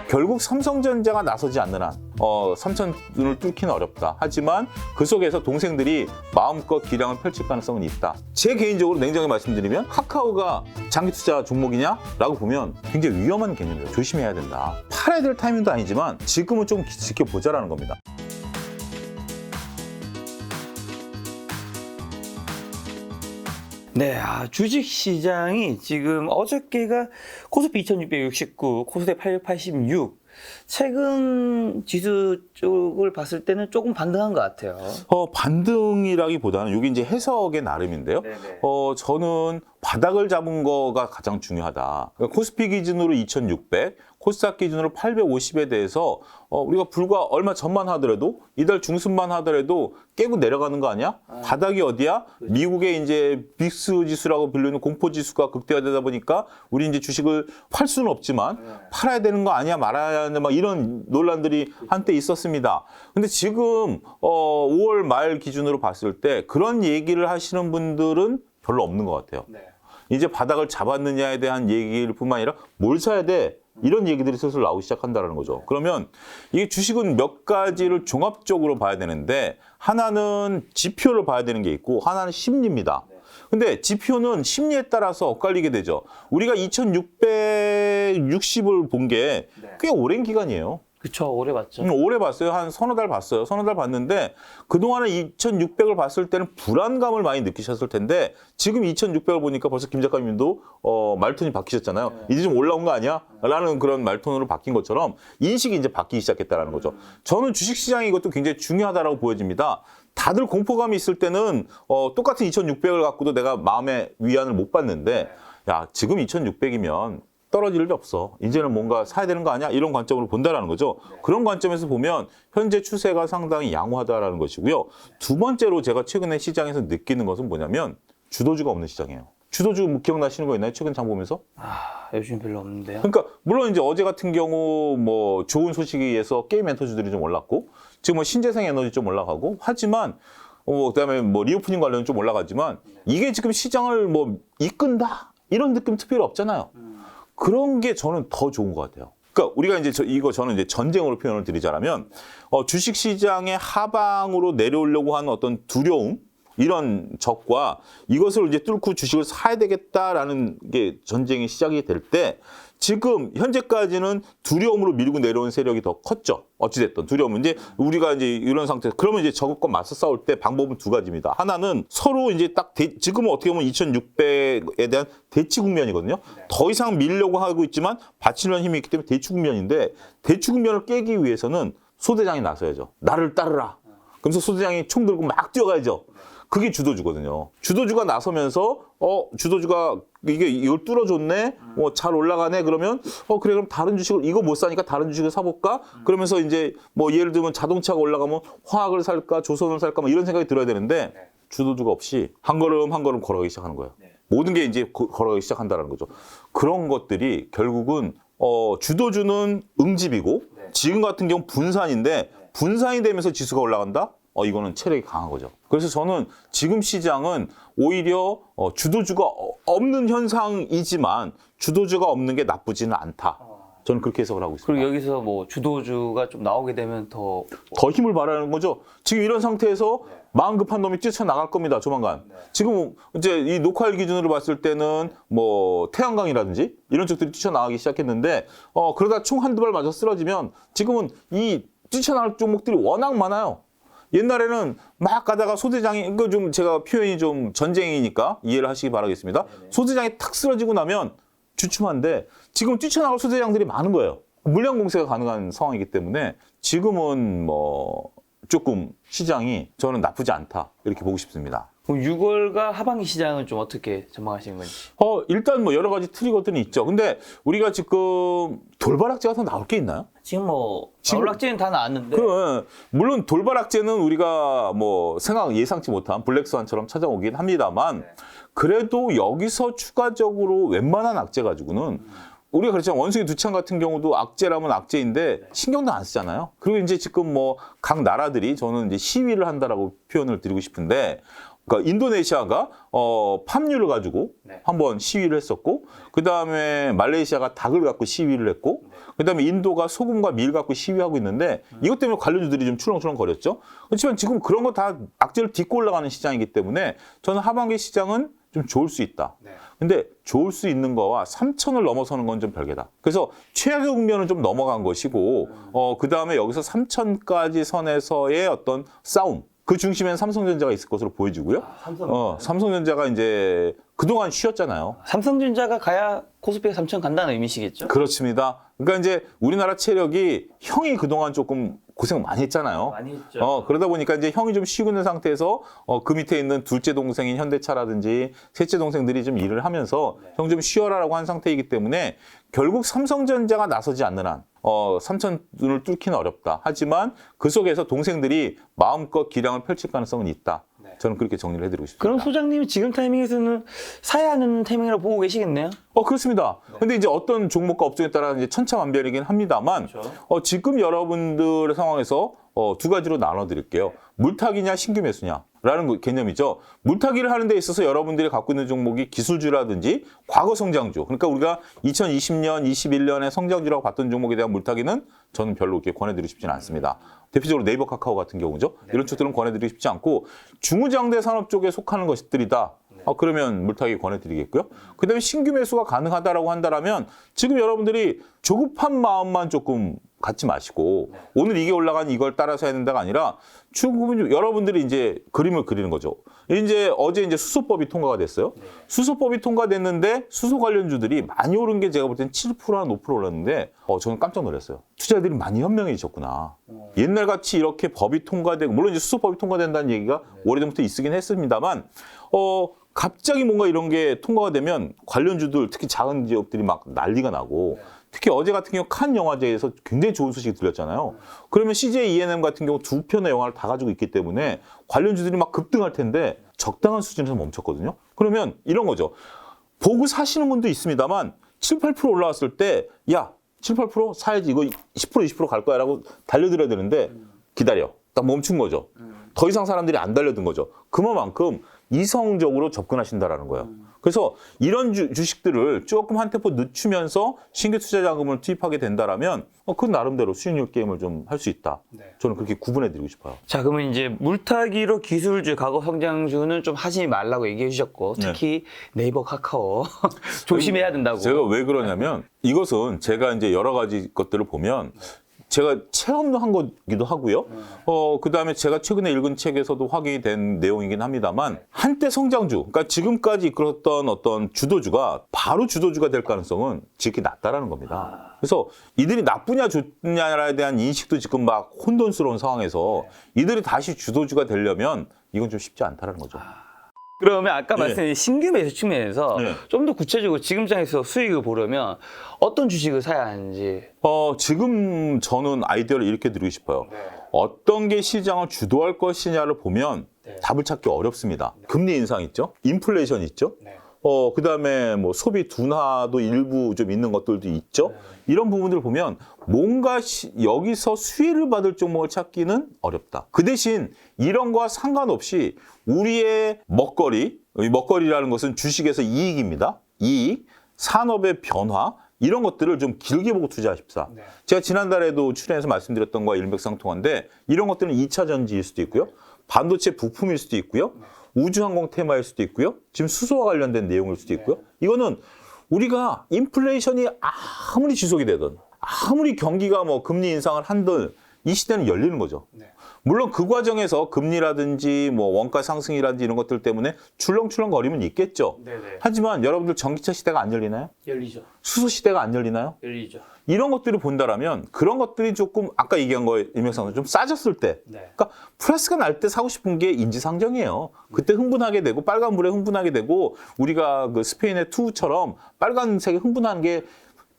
결국 삼성전자가 나서지 않는 한 3,000원을 뚫기는 어렵다. 하지만 그 속에서 동생들이 마음껏 기량을 펼칠 가능성은 있다. 제 개인적으로 냉정히 말씀드리면 카카오가 장기 투자 종목이냐라고 보면 굉장히 위험한 개념이에요. 조심해야 된다. 팔아야 될 타이밍도 아니지만 지금은 좀 지켜보자라는 겁니다. 네, 주식 시장이 지금 어저께가 코스피 2669, 코스닥 886, 최근 지수 쪽을 봤을 때는 조금 반등한 것 같아요. 반등이라기보다는 이게 이제 해석의 나름인데요. 저는 바닥을 잡은 거가 가장 중요하다. 그러니까 코스피 기준으로 2,600, 코스닥 기준으로 850에 대해서 우리가 불과 얼마 전만 하더라도 이달 중순만 하더라도 깨고 내려가는 거 아니야? 바닥이 어디야? 미국의 이제 빅스 지수라고 불리는 공포 지수가 극대화되다 보니까 우리 이제 주식을 팔 수는 없지만 팔아야 되는 거 아니야? 말아야 하는 막 이런 논란들이 한때 있었습니다. 근데 지금 5월 말 기준으로 봤을 때 그런 얘기를 하시는 분들은 별로 없는 것 같아요. 이제 바닥을 잡았느냐에 대한 얘기일 뿐만 아니라 뭘 사야 돼? 이런 얘기들이 슬슬 나오기 시작한다는 거죠. 그러면 이게 주식은 몇 가지를 종합적으로 봐야 되는데 하나는 지표를 봐야 되는 게 있고 하나는 심리입니다. 근데 지표는 심리에 따라서 엇갈리게 되죠. 우리가 2,660을 본 게 꽤 오랜 기간이에요. 그쵸, 오래 봤죠. 오래 봤어요. 한 서너 달 봤어요. 서너 달 봤는데 그동안에 2,600을 봤을 때는 불안감을 많이 느끼셨을 텐데 지금 2,600을 보니까 벌써 김 작가님도 말톤이 바뀌셨잖아요. 이제 좀 올라온 거 아니야? 라는 그런 말톤으로 바뀐 것처럼 인식이 이제 바뀌기 시작했다는 거죠. 저는 주식시장이 이것도 굉장히 중요하다고 보여집니다. 다들 공포감이 있을 때는 똑같은 2,600을 갖고도 내가 마음의 위안을 못 받는데 야, 지금 2,600이면 떨어질 일이 없어. 이제는 뭔가 사야 되는 거 아니야? 이런 관점으로 본다라는 거죠. 그런 관점에서 보면 현재 추세가 상당히 양호하다라는 것이고요. 두 번째로 제가 최근에 시장에서 느끼는 것은 뭐냐면 주도주가 없는 시장이에요. 주도주 뭐 기억나시는 거 있나요? 최근 장 보면서? 요즘 별로 없는데요. 그러니까 물론 이제 어제 같은 경우 뭐 좋은 소식에 의해서 게임 엔터주들이 좀 올랐고 지금 뭐 신재생 에너지 좀 올라가고 하지만 그다음에 뭐 리오프닝 관련은 좀 올라가지만 이게 지금 시장을 뭐 이끈다 이런 느낌 특별히 없잖아요. 그런 게 저는 더 좋은 것 같아요. 그러니까 우리가 이제 저는 이제 전쟁으로 표현을 드리자면 주식 시장의 하방으로 내려오려고 하는 어떤 두려움 이런 적과 이것을 이제 뚫고 주식을 사야 되겠다라는 게 전쟁이 시작이 될 때 지금 현재까지는 두려움으로 밀고 내려온 세력이 더 컸죠. 어찌됐든 두려움은 이제 우리가 이제 이런 상태 그러면 이제 저것과 맞서 싸울 때 방법은 두 가지입니다. 하나는 서로 이제 딱 지금은 어떻게 보면 2,600에 대한 대치 국면이거든요. 더 이상 밀려고 하고 있지만 받치려는 힘이 있기 때문에 대치 국면인데 대치 국면을 깨기 위해서는 소대장이 나서야죠. 나를 따르라. 그러면서 소대장이 총 들고 막 뛰어가야죠. 그게 주도주거든요. 주도주가 나서면서 주도주가 이걸 뚫어줬네, 잘 올라가네. 그러면 그래 그럼 다른 주식을 이거 못 사니까 다른 주식을 사볼까? 그러면서 이제 뭐 예를 들면 자동차가 올라가면 화학을 살까, 조선을 살까, 뭐 이런 생각이 들어야 되는데 주도주가 없이 한 걸음 한 걸음 걸어가기 시작하는 거예요. 모든 게 이제 걸어가기 시작한다는 거죠. 그런 것들이 결국은 주도주는 응집이고 지금 같은 경우 분산인데 분산이 되면서 지수가 올라간다? 이거는 체력이 강한 거죠. 그래서 저는 지금 시장은 오히려 주도주가 없는 현상이지만 주도주가 없는 게 나쁘지는 않다. 저는 그렇게 해석을 하고 있습니다. 그리고 여기서 뭐 주도주가 좀 나오게 되면 더 힘을 발휘하는 거죠. 지금 이런 상태에서 마음 급한 놈이 뛰쳐나갈 겁니다. 조만간. 지금 이제 이 녹화일 기준으로 봤을 때는 뭐 태양광이라든지 이런 쪽들이 뛰쳐나가기 시작했는데 그러다 총 한두 발 맞아 쓰러지면 지금은 이 뛰쳐나갈 종목들이 워낙 많아요. 옛날에는 막 가다가 소대장이 이거 좀 제가 표현이 좀 전쟁이니까 이해를 하시기 바라겠습니다. 소대장이 탁 쓰러지고 나면 주춤한데 지금 뛰쳐나갈 소대장들이 많은 거예요. 물량 공세가 가능한 상황이기 때문에 지금은 뭐 조금 시장이 저는 나쁘지 않다 이렇게 보고 싶습니다. 그럼 6월과 하반기 시장은 좀 어떻게 전망하시는 건지? 일단 뭐 여러 가지 트리거들이 있죠. 근데 우리가 지금 돌발악재가 더 나올 게 있나요? 지금 뭐 돌락재는 다 나왔는데 물론 돌발악재는 우리가 뭐 예상치 못한 블랙스완처럼 찾아오긴 합니다만 그래도 여기서 추가적으로 웬만한 악재 가지고는 우리가 그렇잖아요. 원숭이 두창 같은 경우도 악재라면 악재인데 신경도 안 쓰잖아요. 그리고 이제 지금 뭐 각 나라들이 저는 이제 시위를 한다라고 표현을 드리고 싶은데 그러니까 인도네시아가 팜유를 가지고 네. 한번 시위를 했었고, 그 다음에 말레이시아가 닭을 갖고 시위를 했고, 그 다음에 인도가 소금과 밀 갖고 시위하고 있는데 이것 때문에 관련주들이 좀 출렁출렁 거렸죠. 그렇지만 지금 그런 거 다 악재를 딛고 올라가는 시장이기 때문에 저는 하반기 시장은 좀 좋을 수 있다. 네. 근데 좋을 수 있는 거와 3천을 넘어서는 건 좀 별개다. 그래서 최악의 국면은 좀 넘어간 것이고, 그 다음에 여기서 3천까지 선에서의 어떤 싸움. 그 중심엔 삼성전자가 있을 것으로 보여지고요. 삼성전자가 이제 그동안 쉬었잖아요. 삼성전자가 가야 코스피가 3천 간다는 의미시겠죠? 그렇습니다. 그러니까 이제 우리나라 체력이 형이 그동안 조금 고생 많이 했잖아요. 많이 했죠. 그러다 보니까 이제 형이 좀 쉬고 있는 상태에서 그 밑에 있는 둘째 동생인 현대차라든지 셋째 동생들이 좀 일을 하면서 형 좀 쉬어라라고 한 상태이기 때문에 결국 삼성전자가 나서지 않는 한 3천 눈을 뚫기는 어렵다. 하지만 그 속에서 동생들이 마음껏 기량을 펼칠 가능성은 있다. 저는 그렇게 정리를 해드리고 싶습니다. 그럼 소장님이 지금 타이밍에서는 사야 하는 타이밍이라고 보고 계시겠네요? 그렇습니다. 근데 이제 어떤 종목과 업종에 따라 이제 천차만별이긴 합니다만, 그렇죠. 지금 여러분들의 상황에서 두 가지로 나눠드릴게요. 물타기냐 신규 매수냐라는 개념이죠. 물타기를 하는 데 있어서 여러분들이 갖고 있는 종목이 기술주라든지 과거 성장주, 그러니까 우리가 2020년, 21년에 성장주라고 봤던 종목에 대한 물타기는 저는 별로 이렇게 권해드리고 싶지는 않습니다. 대표적으로 네이버 카카오 같은 경우죠. 이런 쪽들은 권해드리고 싶지 않고 중후장대 산업 쪽에 속하는 것들이다. 그러면 물타기 권해드리겠고요. 그 다음에 신규 매수가 가능하다라고 한다면 지금 여러분들이 조급한 마음만 조금 갖지 마시고 오늘 이게 올라간 이걸 따라서 해야 된다가 아니라 추후 여러분들이 이제 그림을 그리는 거죠. 이제 어제 이제 수소법이 통과가 됐어요. 수소법이 통과됐는데 수소 관련주들이 많이 오른 게 제가 볼 때는 7%나 5% 올랐는데 저는 깜짝 놀랐어요. 투자자들이 많이 현명해지셨구나. 옛날 같이 이렇게 법이 통과되고 물론 이제 수소법이 통과된다는 얘기가 오래전부터 있긴 했습니다만 갑자기 뭔가 이런 게 통과가 되면 관련주들 특히 작은 기업들이 막 난리가 나고 특히 어제 같은 경우 칸 영화제에서 굉장히 좋은 소식이 들렸잖아요. 그러면 CJ E&M 같은 경우 두 편의 영화를 다 가지고 있기 때문에 관련주들이 막 급등할 텐데 적당한 수준에서 멈췄거든요. 그러면 이런 거죠. 보고 사시는 분도 있습니다만 7, 8% 올라왔을 때 야, 7, 8% 사야지 이거 10%, 20% 갈 거야 라고 달려들어야 되는데 기다려. 딱 멈춘 거죠. 더 이상 사람들이 안 달려든 거죠. 그만큼 이성적으로 접근하신다라는 거예요. 그래서 이런 주식들을 조금 한 템포 늦추면서 신규 투자 자금을 투입하게 된다라면 그 나름대로 수익률 게임을 좀 할 수 있다. 저는 그렇게 구분해드리고 싶어요. 자, 그러면 이제 물타기로 기술주, 과거 성장주는 좀 하지 말라고 얘기해 주셨고 특히 네이버, 카카오 조심해야 된다고. 제가 왜 그러냐면 이것은 제가 이제 여러 가지 것들을 보면 제가 체험한 거기도 하고요. 그 다음에 제가 최근에 읽은 책에서도 확인이 된 내용이긴 합니다만 한때 성장주, 그러니까 지금까지 이끌었던 어떤 주도주가 바로 주도주가 될 가능성은 지극히 낮다라는 겁니다. 그래서 이들이 나쁘냐 좋냐에 대한 인식도 지금 막 혼돈스러운 상황에서 이들이 다시 주도주가 되려면 이건 좀 쉽지 않다라는 거죠. 그러면 아까 말씀드린 신규 매수 측면에서 네. 좀 더 구체적으로 지금 장에서 수익을 보려면 어떤 주식을 사야 하는지. 지금 저는 아이디어를 이렇게 드리고 싶어요. 어떤 게 시장을 주도할 것이냐를 보면 답을 찾기 어렵습니다. 금리 인상 있죠? 인플레이션 있죠? 그 다음에 뭐 소비 둔화도 일부 좀 있는 것들도 있죠? 이런 부분들을 보면 뭔가 여기서 수혜를 받을 종목을 찾기는 어렵다. 그 대신 이런 거와 상관없이 우리의 먹거리, 이 먹거리라는 것은 주식에서 이익입니다. 이익, 산업의 변화, 이런 것들을 좀 길게 보고 투자하십사. 제가 지난달에도 출연해서 말씀드렸던 거와 일맥상통한데 이런 것들은 2차 전지일 수도 있고요. 반도체 부품일 수도 있고요. 우주항공 테마일 수도 있고요. 지금 수소와 관련된 내용일 수도 있고요. 이거는 우리가 인플레이션이 아무리 지속이 되든 아무리 경기가 뭐 금리 인상을 한들 이 시대는 열리는 거죠. 물론 그 과정에서 금리라든지 뭐 원가 상승이라든지 이런 것들 때문에 출렁출렁 거림은 있겠죠. 하지만 여러분들 전기차 시대가 안 열리나요? 열리죠. 수소 시대가 안 열리나요? 열리죠. 이런 것들을 본다라면 그런 것들이 조금 아까 얘기한 거에 일맥상통 좀 싸졌을 때 그러니까 플러스가 날 때 사고 싶은 게 인지상정이에요. 그때 흥분하게 되고 빨간불에 흥분하게 되고 우리가 그 스페인의 투우처럼 빨간색에 흥분하는 게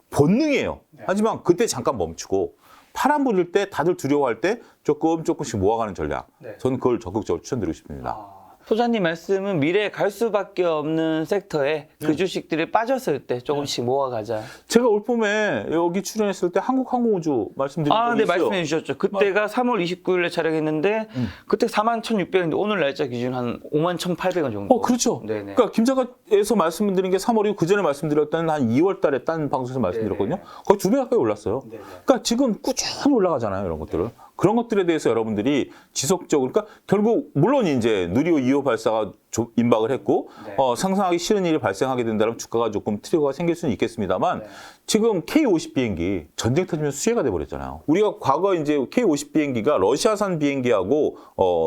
본능이에요. 하지만 그때 잠깐 멈추고 파란불일 때 다들 두려워할 때 조금씩 모아가는 전략. 저는 그걸 적극적으로 추천드리고 싶습니다. 소장님 말씀은 미래에 갈 수밖에 없는 섹터에 그 주식들이 빠졌을 때 조금씩 모아가자. 제가 올 봄에 여기 출연했을 때 한국항공우주 말씀드린 적이 네, 있어요. 말씀해 주셨죠. 그때가 3월 29일에 촬영했는데 그때 41,600원인데 오늘 날짜 기준 한 51,800원 정도. 그렇죠. 네네. 그러니까 김작가에서 말씀드린 게 3월이고 그 전에 말씀드렸던 한 2월 달에 딴 방송에서 말씀드렸거든요. 네네. 거의 2배 가까이 올랐어요. 네네. 그러니까 지금 꾸준히 올라가잖아요, 이런 것들을. 그런 것들에 대해서 여러분들이 지속적으로, 그러니까 결국 물론 이제 누리호 2호 발사가 임박을 했고 네. 상상하기 싫은 일이 발생하게 된다면 주가가 조금 트리거가 생길 수는 있겠습니다만 네. 지금 K50 비행기 전쟁 터지면 수혜가 돼 버렸잖아요. 우리가 과거 이제 K50 비행기가 러시아산 비행기하고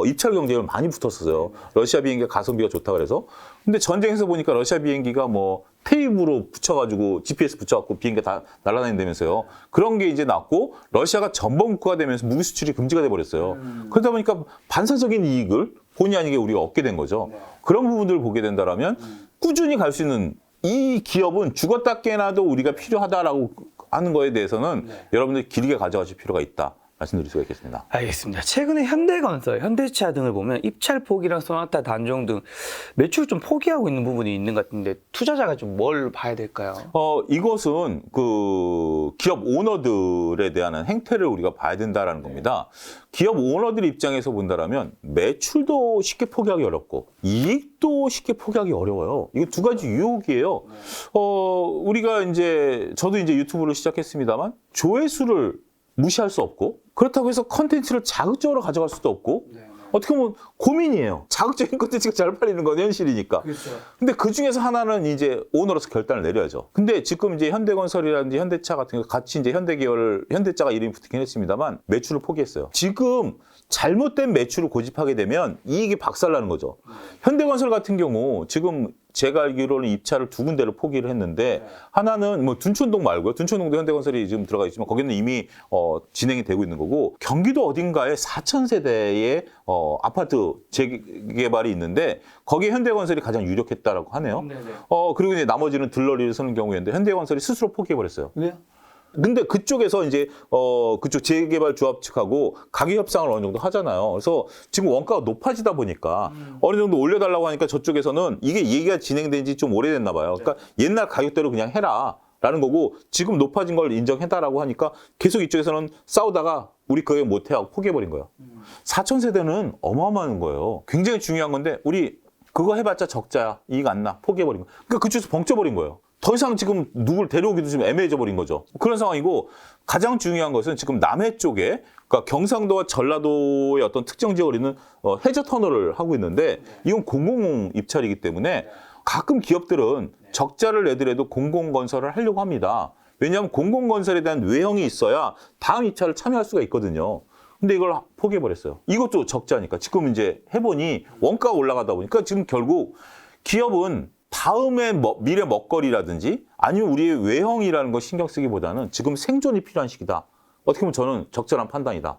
입찰 경쟁을 많이 붙었어요. 러시아 비행기가 가성비가 좋다 그래서. 근데 전쟁에서 보니까 러시아 비행기가 뭐 테이프로 붙여가지고 GPS 붙여갖고 비행기가 다 날아다닌다면서요. 그런 게 이제 났고 러시아가 전범국가가 되면서 무기 수출이 금지가 돼버렸어요. 그러다 보니까 반사적인 이익을 본의 아니게 우리가 얻게 된 거죠. 네. 그런 부분들을 보게 된다라면 꾸준히 갈 수 있는 이 기업은 죽었다 깨나도 우리가 필요하다라고 하는 거에 대해서는 네. 여러분들이 길게 가져가실 필요가 있다. 말씀드릴 수가 있겠습니다. 알겠습니다. 최근에 현대건설, 현대차 등을 보면 입찰 포기랑 소나타 단종 등 매출 좀 포기하고 있는 부분이 있는 것 같은데 투자자가 좀 뭘 봐야 될까요? 이것은 그 기업 오너들에 대한 행태를 우리가 봐야 된다라는 겁니다. 기업 오너들 입장에서 본다라면 매출도 쉽게 포기하기 어렵고 이익도 쉽게 포기하기 어려워요. 이거 두 가지 유혹이에요. 우리가 이제 저도 이제 유튜브를 시작했습니다만 조회수를 무시할 수 없고 그렇다고 해서 컨텐츠를 자극적으로 가져갈 수도 없고 어떻게 보면 고민이에요. 자극적인 컨텐츠가 잘 팔리는 건 현실이니까. 그렇죠. 근데 그 중에서 하나는 이제 오너로서 결단을 내려야죠. 근데 지금 이제 현대건설이라든지 현대차 같은 거 같이 이제 현대차가 이름이 붙긴 했습니다만 매출을 포기했어요. 지금 잘못된 매출을 고집하게 되면 이익이 박살나는 거죠. 현대건설 같은 경우 지금 제가 알기로는 입찰을 2군데를 포기를 했는데 하나는 뭐 둔촌동 말고요. 둔촌동도 현대건설이 지금 들어가 있지만 거기는 이미 진행이 되고 있는 거고 경기도 어딘가에 4,000세대의 아파트 재개발이 있는데 거기에 현대건설이 가장 유력했다라고 하네요. 그리고 이제 나머지는 들러리를 서는 경우였는데 현대건설이 스스로 포기해버렸어요. 왜요? 근데 그쪽에서 이제 그쪽 재개발 조합 측하고 가격 협상을 어느 정도 하잖아요. 그래서 지금 원가가 높아지다 보니까 어느 정도 올려달라고 하니까 저쪽에서는 이게 얘기가 진행된 지 좀 오래됐나 봐요. 그러니까 옛날 가격대로 그냥 해라라는 거고 지금 높아진 걸 인정해달라고 하니까 계속 이쪽에서는 싸우다가 우리 그게 못해 하고 포기해버린 거예요. 4,000세대는 어마어마한 거예요. 굉장히 중요한 건데 우리 그거 해봤자 적자야. 이익 안 나. 포기해버린 거예요. 그러니까 그쪽에서 벙쪄버린 거예요. 더 이상 지금 누굴 데려오기도 좀 애매해져 버린 거죠. 그런 상황이고 가장 중요한 것은 지금 남해 쪽에 그러니까 경상도와 전라도의 어떤 특정 지역을 잇는 해저 터널을 하고 있는데 이건 공공 입찰이기 때문에 가끔 기업들은 적자를 내더라도 공공건설을 하려고 합니다. 왜냐하면 공공건설에 대한 외형이 있어야 다음 입찰을 참여할 수가 있거든요. 근데 이걸 포기해버렸어요. 이것도 적자니까. 지금 이제 해보니 원가가 올라가다 보니까 지금 결국 기업은 다음에 미래 먹거리라든지 아니면 우리의 외형이라는 걸 신경 쓰기보다는 지금 생존이 필요한 시기다. 어떻게 보면 저는 적절한 판단이다.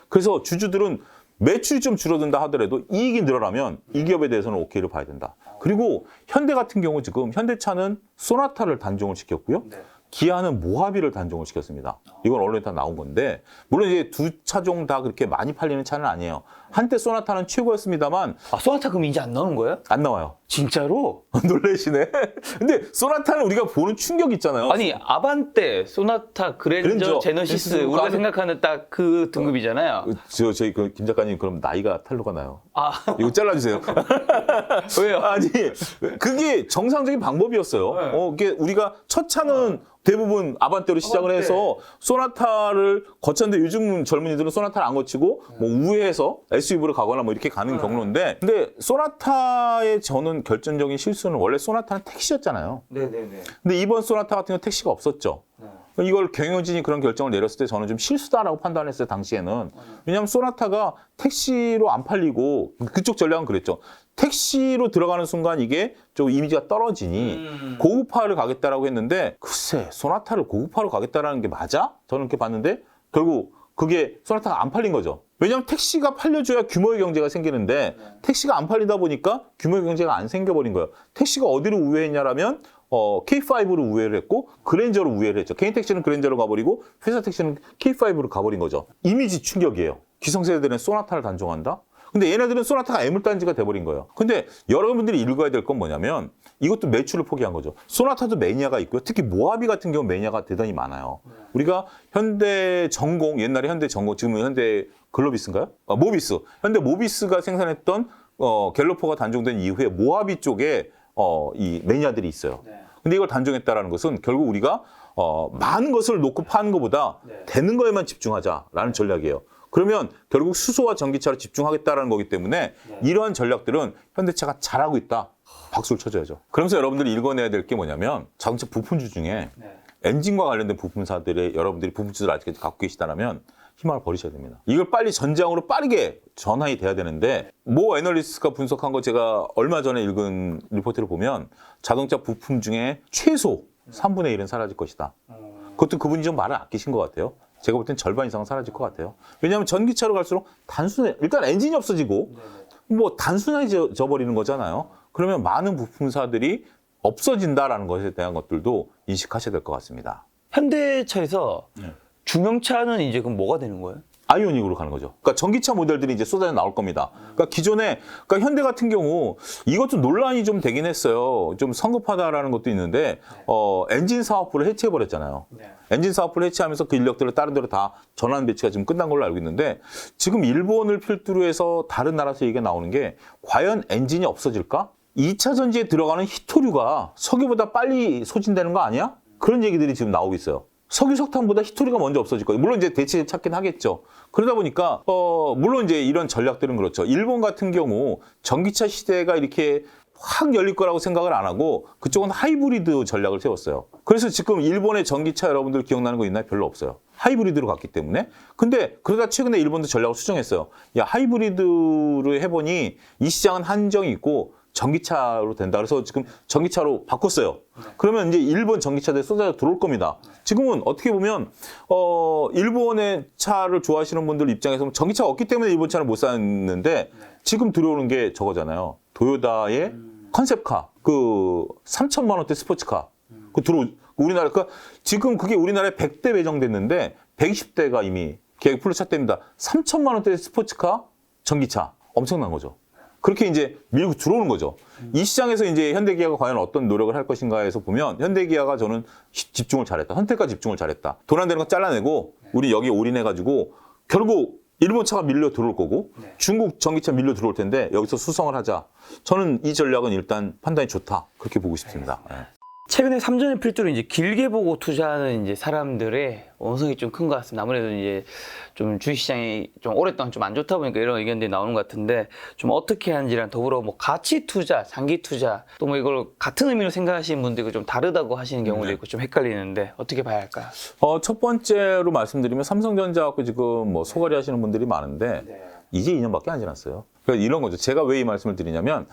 그래서 주주들은 매출이 좀 줄어든다 하더라도 이익이 늘어나면 이 기업에 대해서는 오케이를 봐야 된다. 그리고 현대 같은 경우 지금 현대차는 소나타를 단종을 시켰고요. 기아는 모하비를 단종을 시켰습니다. 이건 언론에 다 나온 건데 물론 이제 두 차종 다 그렇게 많이 팔리는 차는 아니에요. 한때 소나타는 최고였습니다만 소나타 그럼 이제 안 나오는 거예요? 안 나와요. 진짜로? 놀라시네. 근데 소나타는 우리가 보는 충격이 있잖아요. 아니 아반떼, 소나타, 그랜저, 제너시스 우리가 생각하는 딱 그 등급이잖아요. 저희 김 작가님 그럼 나이가 탈로가 나요. 이거 잘라주세요. 왜요? 아니 그게 정상적인 방법이었어요. 이게 우리가 첫 차는 대부분 아반떼로 시작을 해서 소나타를 거쳤는데 요즘 젊은이들은 소나타를 안 거치고 뭐 우회해서 SUV로 가거나 뭐 이렇게 가는 경로인데 근데 소나타의 저는 결정적인 실수는 원래 소나타는 택시였잖아요. 네네네. 근데 이번 소나타 같은 경우 택시가 없었죠. 이걸 경영진이 그런 결정을 내렸을 때 저는 좀 실수다라고 판단했어요, 당시에는. 왜냐하면 소나타가 택시로 안 팔리고 그쪽 전략은 그랬죠. 택시로 들어가는 순간 이게 좀 이미지가 떨어지니 고급화를 가겠다라고 했는데 글쎄 소나타를 고급화로 가겠다라는 게 맞아? 저는 이렇게 봤는데 결국 그게 소나타가 안 팔린 거죠. 왜냐하면 택시가 팔려줘야 규모의 경제가 생기는데 택시가 안 팔리다 보니까 규모의 경제가 안 생겨버린 거예요. 택시가 어디로 우회했냐라면 K5로 우회를 했고 그랜저로 우회를 했죠. 개인 택시는 그랜저로 가버리고 회사 택시는 K5로 가버린 거죠. 이미지 충격이에요. 기성세대들은 소나타를 단종한다? 근데 얘네들은 소나타가 애물단지가 돼버린 거예요. 근데 여러분들이 읽어야 될 건 뭐냐면 이것도 매출을 포기한 거죠. 소나타도 매니아가 있고요. 특히 모하비 같은 경우 매니아가 대단히 많아요. 우리가 현대전공, 옛날에 현대전공, 지금은 현대 글로비스인가요? 모비스. 현대 모비스가 생산했던 갤러퍼가 단종된 이후에 모하비 쪽에 이 매니아들이 있어요. 근데 이걸 단종했다라는 것은 결국 우리가 많은 것을 놓고 파는 것보다 되는 거에만 집중하자라는 전략이에요. 그러면 결국 수소와 전기차로 집중하겠다라는 거기 때문에 이러한 전략들은 현대차가 잘하고 있다. 박수를 쳐줘야죠. 그러면서 여러분들이 읽어내야 될 게 뭐냐면 자동차 부품주 중에 엔진과 관련된 부품사들의 여러분들이 부품주들 아직까지 갖고 계시다면 희망을 버리셔야 됩니다. 이걸 빨리 전장으로 빠르게 전환이 돼야 되는데 모 애널리스트가 분석한 거 제가 얼마 전에 읽은 리포트를 보면 자동차 부품 중에 최소 3분의 1은 사라질 것이다. 그것도 그분이 좀 말을 아끼신 것 같아요. 제가 볼 땐 절반 이상은 사라질 것 같아요. 왜냐하면 전기차로 갈수록 일단 엔진이 없어지고 뭐 단순해져 버리는 거잖아요. 그러면 많은 부품사들이 없어진다라는 것에 대한 것들도 인식하셔야 될 것 같습니다. 현대차에서 중형차는 이제 그럼 뭐가 되는 거예요? 아이오닉으로 가는 거죠. 그러니까 전기차 모델들이 이제 쏟아져 나올 겁니다. 그러니까 기존에, 그러니까 현대 같은 경우 이것도 논란이 좀 되긴 했어요. 좀 성급하다라는 것도 있는데, 엔진 사업부를 해체해버렸잖아요. 엔진 사업부를 해체하면서 그 인력들을 다른 데로 다 전환 배치가 지금 끝난 걸로 알고 있는데, 지금 일본을 필두로 해서 다른 나라에서 얘기가 나오는 게, 과연 엔진이 없어질까? 2차 전지에 들어가는 히토류가 석유보다 빨리 소진되는 거 아니야? 그런 얘기들이 지금 나오고 있어요. 석유, 석탄보다 히토류가 먼저 없어질 거예요. 물론 이제 대체를 찾긴 하겠죠. 그러다 보니까 물론 이제 이런 전략들은 그렇죠. 일본 같은 경우 전기차 시대가 이렇게 확 열릴 거라고 생각을 안 하고 그쪽은 하이브리드 전략을 세웠어요. 그래서 지금 일본의 전기차 여러분들 기억나는 거 있나요? 별로 없어요. 하이브리드로 갔기 때문에. 근데 그러다 최근에 일본도 전략을 수정했어요. 야, 하이브리드로 해보니 이 시장은 한정이 있고 전기차로 된다. 그래서 지금 전기차로 바꿨어요. 그러면 이제 일본 전기차들이 쏟아져 들어올 겁니다. 지금은 어떻게 보면 일본의 차를 좋아하시는 분들 입장에서 전기차가 없기 때문에 일본 차를 못 샀는데 지금 들어오는 게 저거잖아요. 도요타의 컨셉카, 그 3천만 원대 스포츠카, 우리나라 지금 그게 우리나라에 100대 배정됐는데 120대가 이미 계획 풀로 찼답니다. 3천만 원대 스포츠카, 전기차 엄청난 거죠. 그렇게 이제 밀고 들어오는 거죠. 이 시장에서 이제 현대기아가 과연 어떤 노력을 할 것인가에서 보면 현대기아가 저는 집중을 잘했다. 선택과 집중을 잘했다. 돈 안 되는 거 잘라내고 우리 여기 올인해가지고 결국 일본 차가 밀려 들어올 거고 중국 전기차 밀려 들어올 텐데 여기서 수성을 하자. 저는 이 전략은 일단 판단이 좋다. 그렇게 보고 싶습니다. 최근에 삼전의 필두로 이제 길게 보고 투자하는 이제 사람들의 원성이 좀 큰 것 같습니다. 아무래도 이제 좀 주식시장이 좀 오랫동안 좀 안 좋다 보니까 이런 의견들이 나오는 것 같은데 좀 어떻게 하는지랑 더불어 뭐 가치 투자, 장기 투자 또 뭐 이걸 같은 의미로 생각하시는 분들이 좀 다르다고 하시는 경우도 있고 좀 헷갈리는데 어떻게 봐야 할까요? 첫 번째로 말씀드리면 삼성전자 갖고 지금 뭐 소갈이 하시는 분들이 많은데 이제 2년밖에 안 지났어요. 그러니까 이런 거죠. 제가 왜 이 말씀을 드리냐면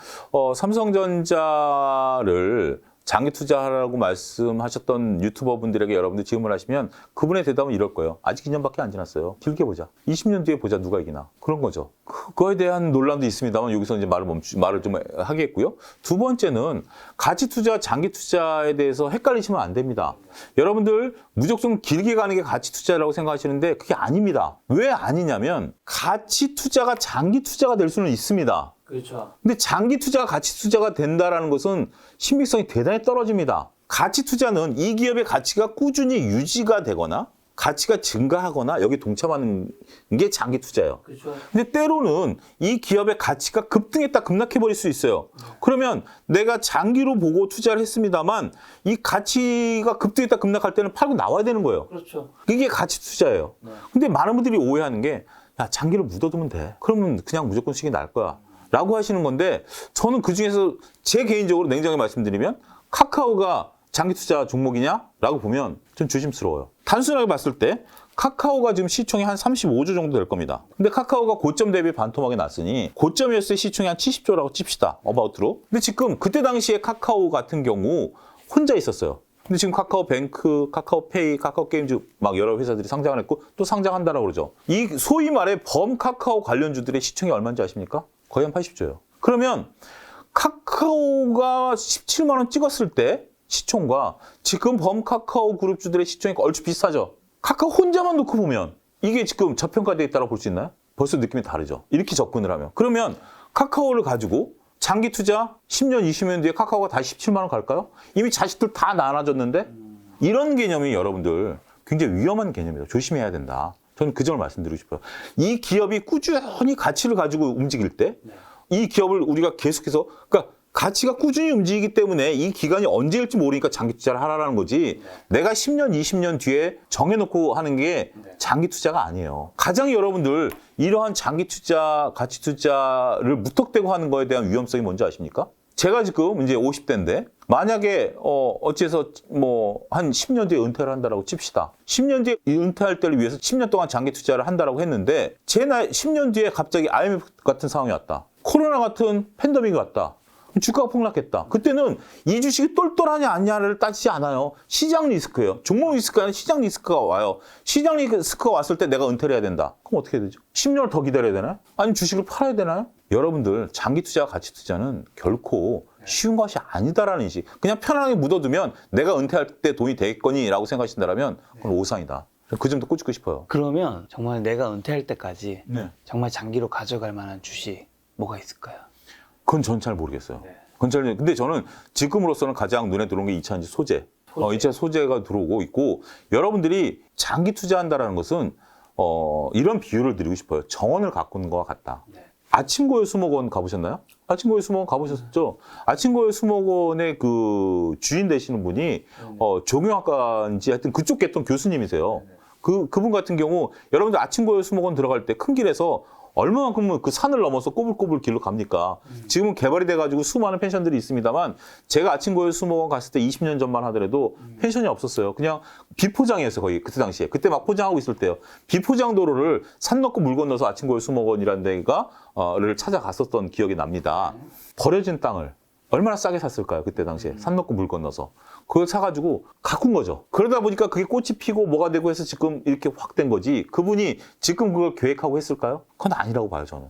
삼성전자를 장기 투자하라고 말씀하셨던 유튜버 분들에게 여러분들 질문을 하시면 그분의 대답은 이럴 거예요. 아직 2년밖에 안 지났어요. 길게 보자. 20년 뒤에 보자. 누가 이기나. 그런 거죠. 그거에 대한 논란도 있습니다만 여기서 이제 말을 좀 하겠고요. 두 번째는 가치 투자, 장기 투자에 대해서 헷갈리시면 안 됩니다. 여러분들 무조건 길게 가는 게 가치 투자라고 생각하시는데 그게 아닙니다. 왜 아니냐면 가치 투자가 장기 투자가 될 수는 있습니다. 그렇죠. 근데 장기 투자가 가치 투자가 된다라는 것은 신빙성이 대단히 떨어집니다. 가치 투자는 이 기업의 가치가 꾸준히 유지가 되거나 가치가 증가하거나 여기 동참하는 게 장기 투자예요. 그렇죠. 근데 때로는 이 기업의 가치가 급등했다 급락해버릴 수 있어요. 그러면 내가 장기로 보고 투자를 했습니다만 이 가치가 급등했다 급락할 때는 팔고 나와야 되는 거예요. 그렇죠. 이게 가치 투자예요. 근데 많은 분들이 오해하는 게 야, 장기를 묻어두면 돼. 그러면 그냥 무조건 수익이 날 거야. 라고 하시는 건데 저는 그중에서 제 개인적으로 냉정히 말씀드리면 카카오가 장기 투자 종목이냐? 라고 보면 좀 조심스러워요. 단순하게 봤을 때 카카오가 지금 시총이 한 35조 정도 될 겁니다. 근데 카카오가 고점 대비 반토막이 났으니 고점이었을 때 시총이 한 70조라고 칩시다. 어바웃으로. 근데 지금 그때 당시에 카카오 같은 경우 혼자 있었어요. 근데 지금 카카오뱅크, 카카오페이, 카카오게임즈 막 여러 회사들이 상장을 했고 또 상장한다라고 그러죠. 이 소위 말해 범 카카오 관련주들의 시총이 얼마인지 아십니까? 거의 한 80조예요. 그러면 카카오가 17만 원 찍었을 때 시총과 지금 범 카카오 그룹주들의 시총이 얼추 비슷하죠. 카카오 혼자만 놓고 보면 이게 지금 저평가되어 있다고 볼 수 있나요? 벌써 느낌이 다르죠. 이렇게 접근을 하면. 그러면 카카오를 가지고 장기 투자 10년, 20년 뒤에 카카오가 다시 17만 원 갈까요? 이미 자식들 다 나눠줬는데 이런 개념이 여러분들 굉장히 위험한 개념이다. 조심해야 된다. 저는 그 점을 말씀드리고 싶어요. 이 기업이 꾸준히 가치를 가지고 움직일 때 이 기업을 우리가 계속해서 그러니까 가치가 꾸준히 움직이기 때문에 이 기간이 언제일지 모르니까 장기 투자를 하라는 거지 내가 10년, 20년 뒤에 정해놓고 하는 게 장기 투자가 아니에요. 가장 여러분들 이러한 장기 투자, 가치 투자를 무턱대고 하는 거에 대한 위험성이 뭔지 아십니까? 제가 지금 이제 50대인데 만약에 어찌해서 뭐 한 10년 뒤에 은퇴를 한다라고 칩시다. 10년 뒤에 은퇴할 때를 위해서 10년 동안 장기 투자를 한다라고 했는데 제 나이 10년 뒤에 갑자기 IMF 같은 상황이 왔다. 코로나 같은 팬데믹이 왔다. 주가가 폭락했다. 그때는 이 주식이 똘똘하냐 아니냐를 따지지 않아요. 시장 리스크예요. 종목 리스크가 아니라 시장 리스크가 와요. 시장 리스크가 왔을 때 내가 은퇴를 해야 된다. 그럼 어떻게 되죠? 10년을 더 기다려야 되나요? 아니면 주식을 팔아야 되나요? 여러분들 장기 투자와 가치 투자는 결코 쉬운 것이 아니다라는 인식. 그냥 편안하게 묻어두면 내가 은퇴할 때 돈이 되겠거니라고 생각하신다면 그건 오산이다. 그 점도 꼬집고 싶어요. 그러면 정말 내가 은퇴할 때까지 네. 정말 장기로 가져갈 만한 주식 뭐가 있을까요? 그건 전 잘 모르겠어요. 근데 저는 지금으로서는 가장 눈에 들어온 게 2차 소재. 2차 소재가 들어오고 있고 여러분들이 장기 투자한다라는 것은 이런 비유를 드리고 싶어요. 정원을 가꾸는 거와 같다. 아침고요 수목원 가보셨나요? 아침고요 수목원 가보셨죠? 아침고요 수목원의 그 주인 되시는 분이 종영학과인지 하여튼 그쪽 계통 교수님이세요. 그분 같은 경우 여러분들 아침고요 수목원 들어갈 때 큰 길에서 얼마만큼 그 산을 넘어서 꼬불꼬불 길로 갑니까? 지금은 개발이 돼가지고 수많은 펜션들이 있습니다만 제가 아침고요 수목원 갔을 때 20년 전만 하더라도 펜션이 없었어요. 그냥 비포장이었어요. 거의 그때 당시에. 그때 막 포장하고 있을 때요. 비포장 도로를 산 넘고 물 건너서 아침고요 수목원이라는 데를 찾아갔었던 기억이 납니다. 버려진 땅을 얼마나 싸게 샀을까요? 그때 당시에. 산 넘고 물 건너서. 그걸 사가지고 가꾼 거죠. 그러다 보니까 그게 꽃이 피고 뭐가 되고 해서 지금 이렇게 확 된 거지. 그분이 지금 그걸 계획하고 했을까요? 그건 아니라고 봐요, 저는.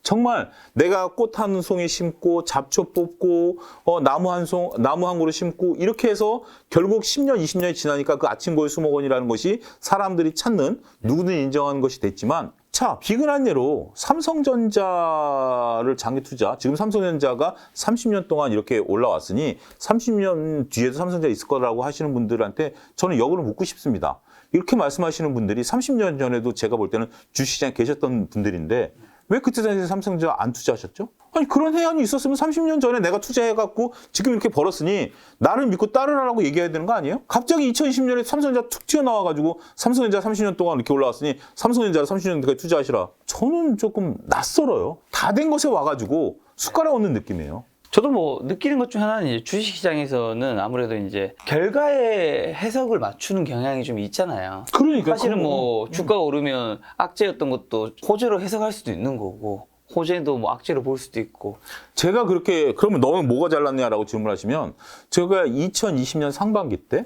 정말 내가 꽃 한 송이 심고 잡초 뽑고 나무 한 그루 심고 이렇게 해서 결국 10년, 20년이 지나니까 그 아침고요 수목원이라는 것이 사람들이 찾는 누구든 인정하는 것이 됐지만 자, 비근한 예로 삼성전자를 장기 투자, 지금 삼성전자가 30년 동안 이렇게 올라왔으니 30년 뒤에도 삼성전자 있을 거라고 하시는 분들한테 저는 역으로 묻고 싶습니다. 이렇게 말씀하시는 분들이 30년 전에도 제가 볼 때는 주식시장에 계셨던 분들인데 왜 그때 당시에 삼성전자 안 투자하셨죠? 아니 그런 해안이 있었으면 30년 전에 내가 투자해갖고 지금 이렇게 벌었으니 나를 믿고 따르라고 얘기해야 되는 거 아니에요? 갑자기 2020년에 삼성전자 툭 튀어나와가지고 삼성전자 30년 동안 이렇게 올라왔으니 삼성전자를 30년까지 투자하시라. 저는 조금 낯설어요. 다 된 것에 와가지고 숟가락 얹는 느낌이에요. 저도 뭐 느끼는 것 중 하나는 이제 주식시장에서는 아무래도 이제 결과에 해석을 맞추는 경향이 좀 있잖아요. 그러니까 사실은 뭐 주가가 오르면 악재였던 것도 호재로 해석할 수도 있는 거고 호재도 뭐 악재로 볼 수도 있고. 제가 그렇게 그러면 너는 뭐가 잘났냐라고 질문하시면 제가 2020년 상반기 때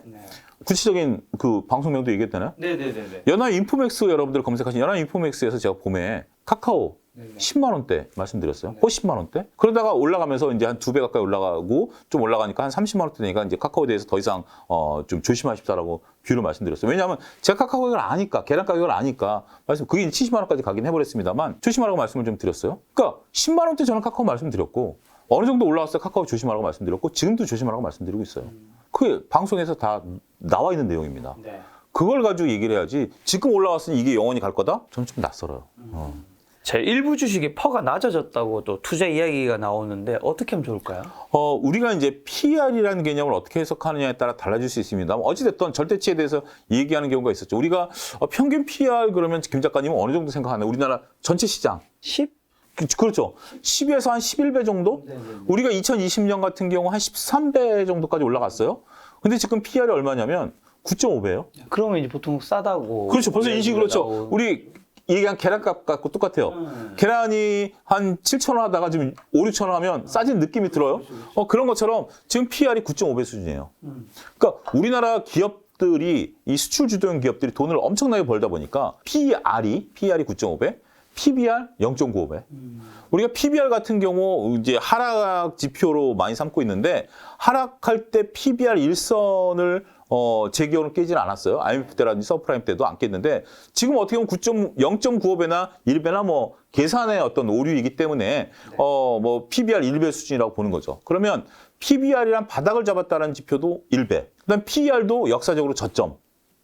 구체적인 그 방송명도 얘기했잖아요. 네네네네. 연합 인포맥스 여러분들 검색하신 연합 인포맥스에서 제가 봄에 카카오 10만 원대 말씀드렸어요. 50만 원대. 그러다가 올라가면서 이제 한 2배 가까이 올라가고 좀 올라가니까 한 30만 원대 되니까 이제 카카오에 대해서 더 이상 좀 조심하십사라고 뷰를 말씀드렸어요. 왜냐하면 제가 카카오 가격을 아니까 계란 가격을 아니까 그게 70만 원까지 가긴 해버렸습니다만 조심하라고 말씀을 좀 드렸어요. 그러니까 10만 원대 저는 카카오 말씀드렸고 어느 정도 올라왔을 때 카카오 조심하라고 말씀드렸고 지금도 조심하라고 말씀드리고 있어요. 그게 방송에서 다 나와 있는 내용입니다. 네. 그걸 가지고 얘기를 해야지 지금 올라왔으니 이게 영원히 갈 거다? 저는 좀 낯설어요. 제 일부 주식의 퍼가 낮아졌다고 또 투자 이야기가 나오는데 어떻게 하면 좋을까요? 우리가 이제 PER이라는 개념을 어떻게 해석하느냐에 따라 달라질 수 있습니다. 어찌됐든 절대치에 대해서 얘기하는 경우가 있었죠. 우리가 평균 PER 그러면 김 작가님은 어느 정도 생각하나요? 우리나라 전체 시장. 10? 그렇죠. 10에서 한 11배 정도? 우리가 2020년 같은 경우 한 13배 정도까지 올라갔어요. 근데 지금 PER이 얼마냐면 9.5배예요. 그러면 이제 보통 싸다고. 그렇죠. 벌써 인식이 그렇죠. 우리 얘기한 계란값 갖고 똑같아요. 계란이 한 7,000원 하다가 지금 5, 6,000원 하면 싸진 느낌이 들어요. 그런 것처럼 지금 PER이 9.5배 수준이에요. 그러니까 우리나라 기업들이 이 수출 주도형 기업들이 돈을 엄청나게 벌다 보니까 PER이 9.5배, PBR 0.95배. 우리가 PBR 같은 경우 이제 하락 지표로 많이 삼고 있는데 하락할 때 PBR 일선을 제 기억으로는 깨질 않았어요. IMF 때라든지 서프라임 때도 안 깼는데 지금 어떻게 보면 0.95배나 1배나 뭐 계산의 어떤 오류이기 때문에 뭐 PBR 1배 수준이라고 보는 거죠. 그러면 PBR이란 바닥을 잡았다는 지표도 1배. 그다음 PER도 역사적으로 저점.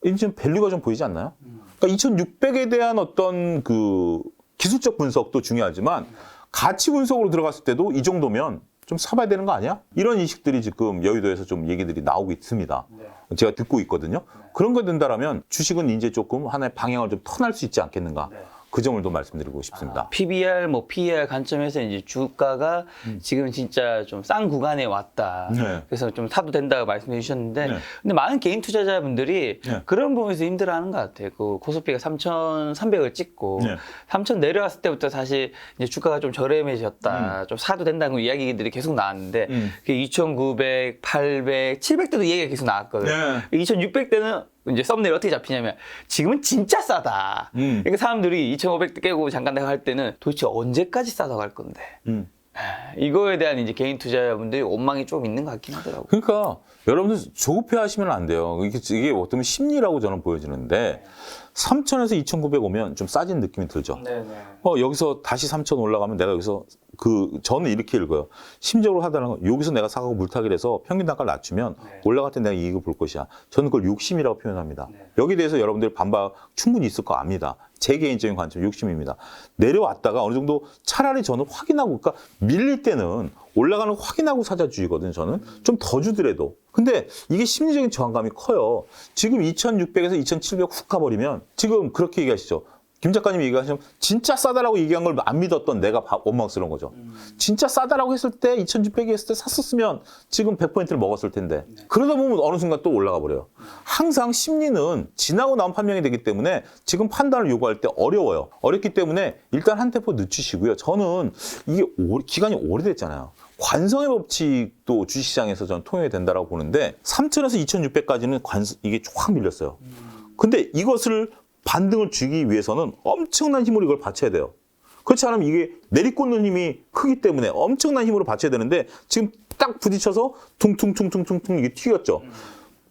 이제 좀 밸류가 좀 보이지 않나요? 그러니까 2,600에 대한 어떤 그 기술적 분석도 중요하지만 가치 분석으로 들어갔을 때도 이 정도면 좀 사봐야 되는 거 아니야? 이런 인식들이 지금 여의도에서 좀 얘기들이 나오고 있습니다. 제가 듣고 있거든요. 그런 거 된다라면 주식은 이제 조금 하나의 방향을 좀 턴할 수 있지 않겠는가. 그 점을 또 말씀드리고 싶습니다. PBR, 뭐 PER 관점에서 이제 주가가 지금 진짜 좀 싼 구간에 왔다. 네. 그래서 좀 사도 된다고 말씀해 주셨는데, 네. 근데 많은 개인 투자자분들이 네. 그런 부분에서 힘들어하는 것 같아요. 그 코스피가 3,300을 찍고 네. 3,000 내려왔을 때부터 사실 이제 주가가 좀 저렴해졌다. 좀 사도 된다는 이야기들이 계속 나왔는데, 그 2,900, 800, 700대도 얘기가 계속 나왔거든요. 네. 2,600대는 이제 썸네일 어떻게 잡히냐면 지금은 진짜 싸다. 그러니까 사람들이 2,500대 깨고 잠깐 내가 할 때는 도대체 언제까지 싸다 갈 건데. 이거에 대한 이제 개인 투자자분들이 원망이 좀 있는 것 같긴 하더라고요. 그러니까 여러분들 조급해 하시면 안 돼요. 이게 어떤 심리라고 저는 보여지는데 3,000에서 2,900 오면 좀 싸진 느낌이 들죠. 네네. 여기서 다시 3,000 올라가면 내가 여기서 저는 이렇게 읽어요. 심적으로 하다는 건 여기서 내가 사가고 물타기를 해서 평균 단가를 낮추면 올라갈 때 내가 이익을 볼 것이야. 저는 그걸 욕심이라고 표현합니다. 여기에 대해서 여러분들 반박 충분히 있을 거 압니다. 제 개인적인 관점 욕심입니다. 내려왔다가 어느 정도 차라리 저는 확인하고, 그러니까 밀릴 때는 올라가는 거 확인하고 사자주의거든요. 저는 좀 더 주더라도. 근데 이게 심리적인 저항감이 커요. 지금 2,600에서 2,700 훅 가버리면 지금 그렇게 얘기하시죠. 김 작가님이 얘기하시면 진짜 싸다라고 얘기한 걸 안 믿었던 내가 원망스러운 거죠. 진짜 싸다라고 했을 때 2,600이 했을 때 샀었으면 지금 100%를 먹었을 텐데 그러다 보면 어느 순간 또 올라가 버려요. 항상 심리는 지나고 나면 판명이 되기 때문에 지금 판단을 요구할 때 어려워요. 어렵기 때문에 일단 한 템포 늦추시고요. 저는 이게 기간이 오래됐잖아요. 관성의 법칙도 주식시장에서 저는 통용이 된다고 보는데 3,000에서 2,600까지는 이게 확 밀렸어요. 근데 이것을 반등을 주기 위해서는 엄청난 힘으로 이걸 받쳐야 돼요. 그렇지 않으면 이게 내리꽂는 힘이 크기 때문에 엄청난 힘으로 받쳐야 되는데 지금 딱 부딪혀서 퉁퉁퉁퉁퉁퉁 이게 튀겼죠.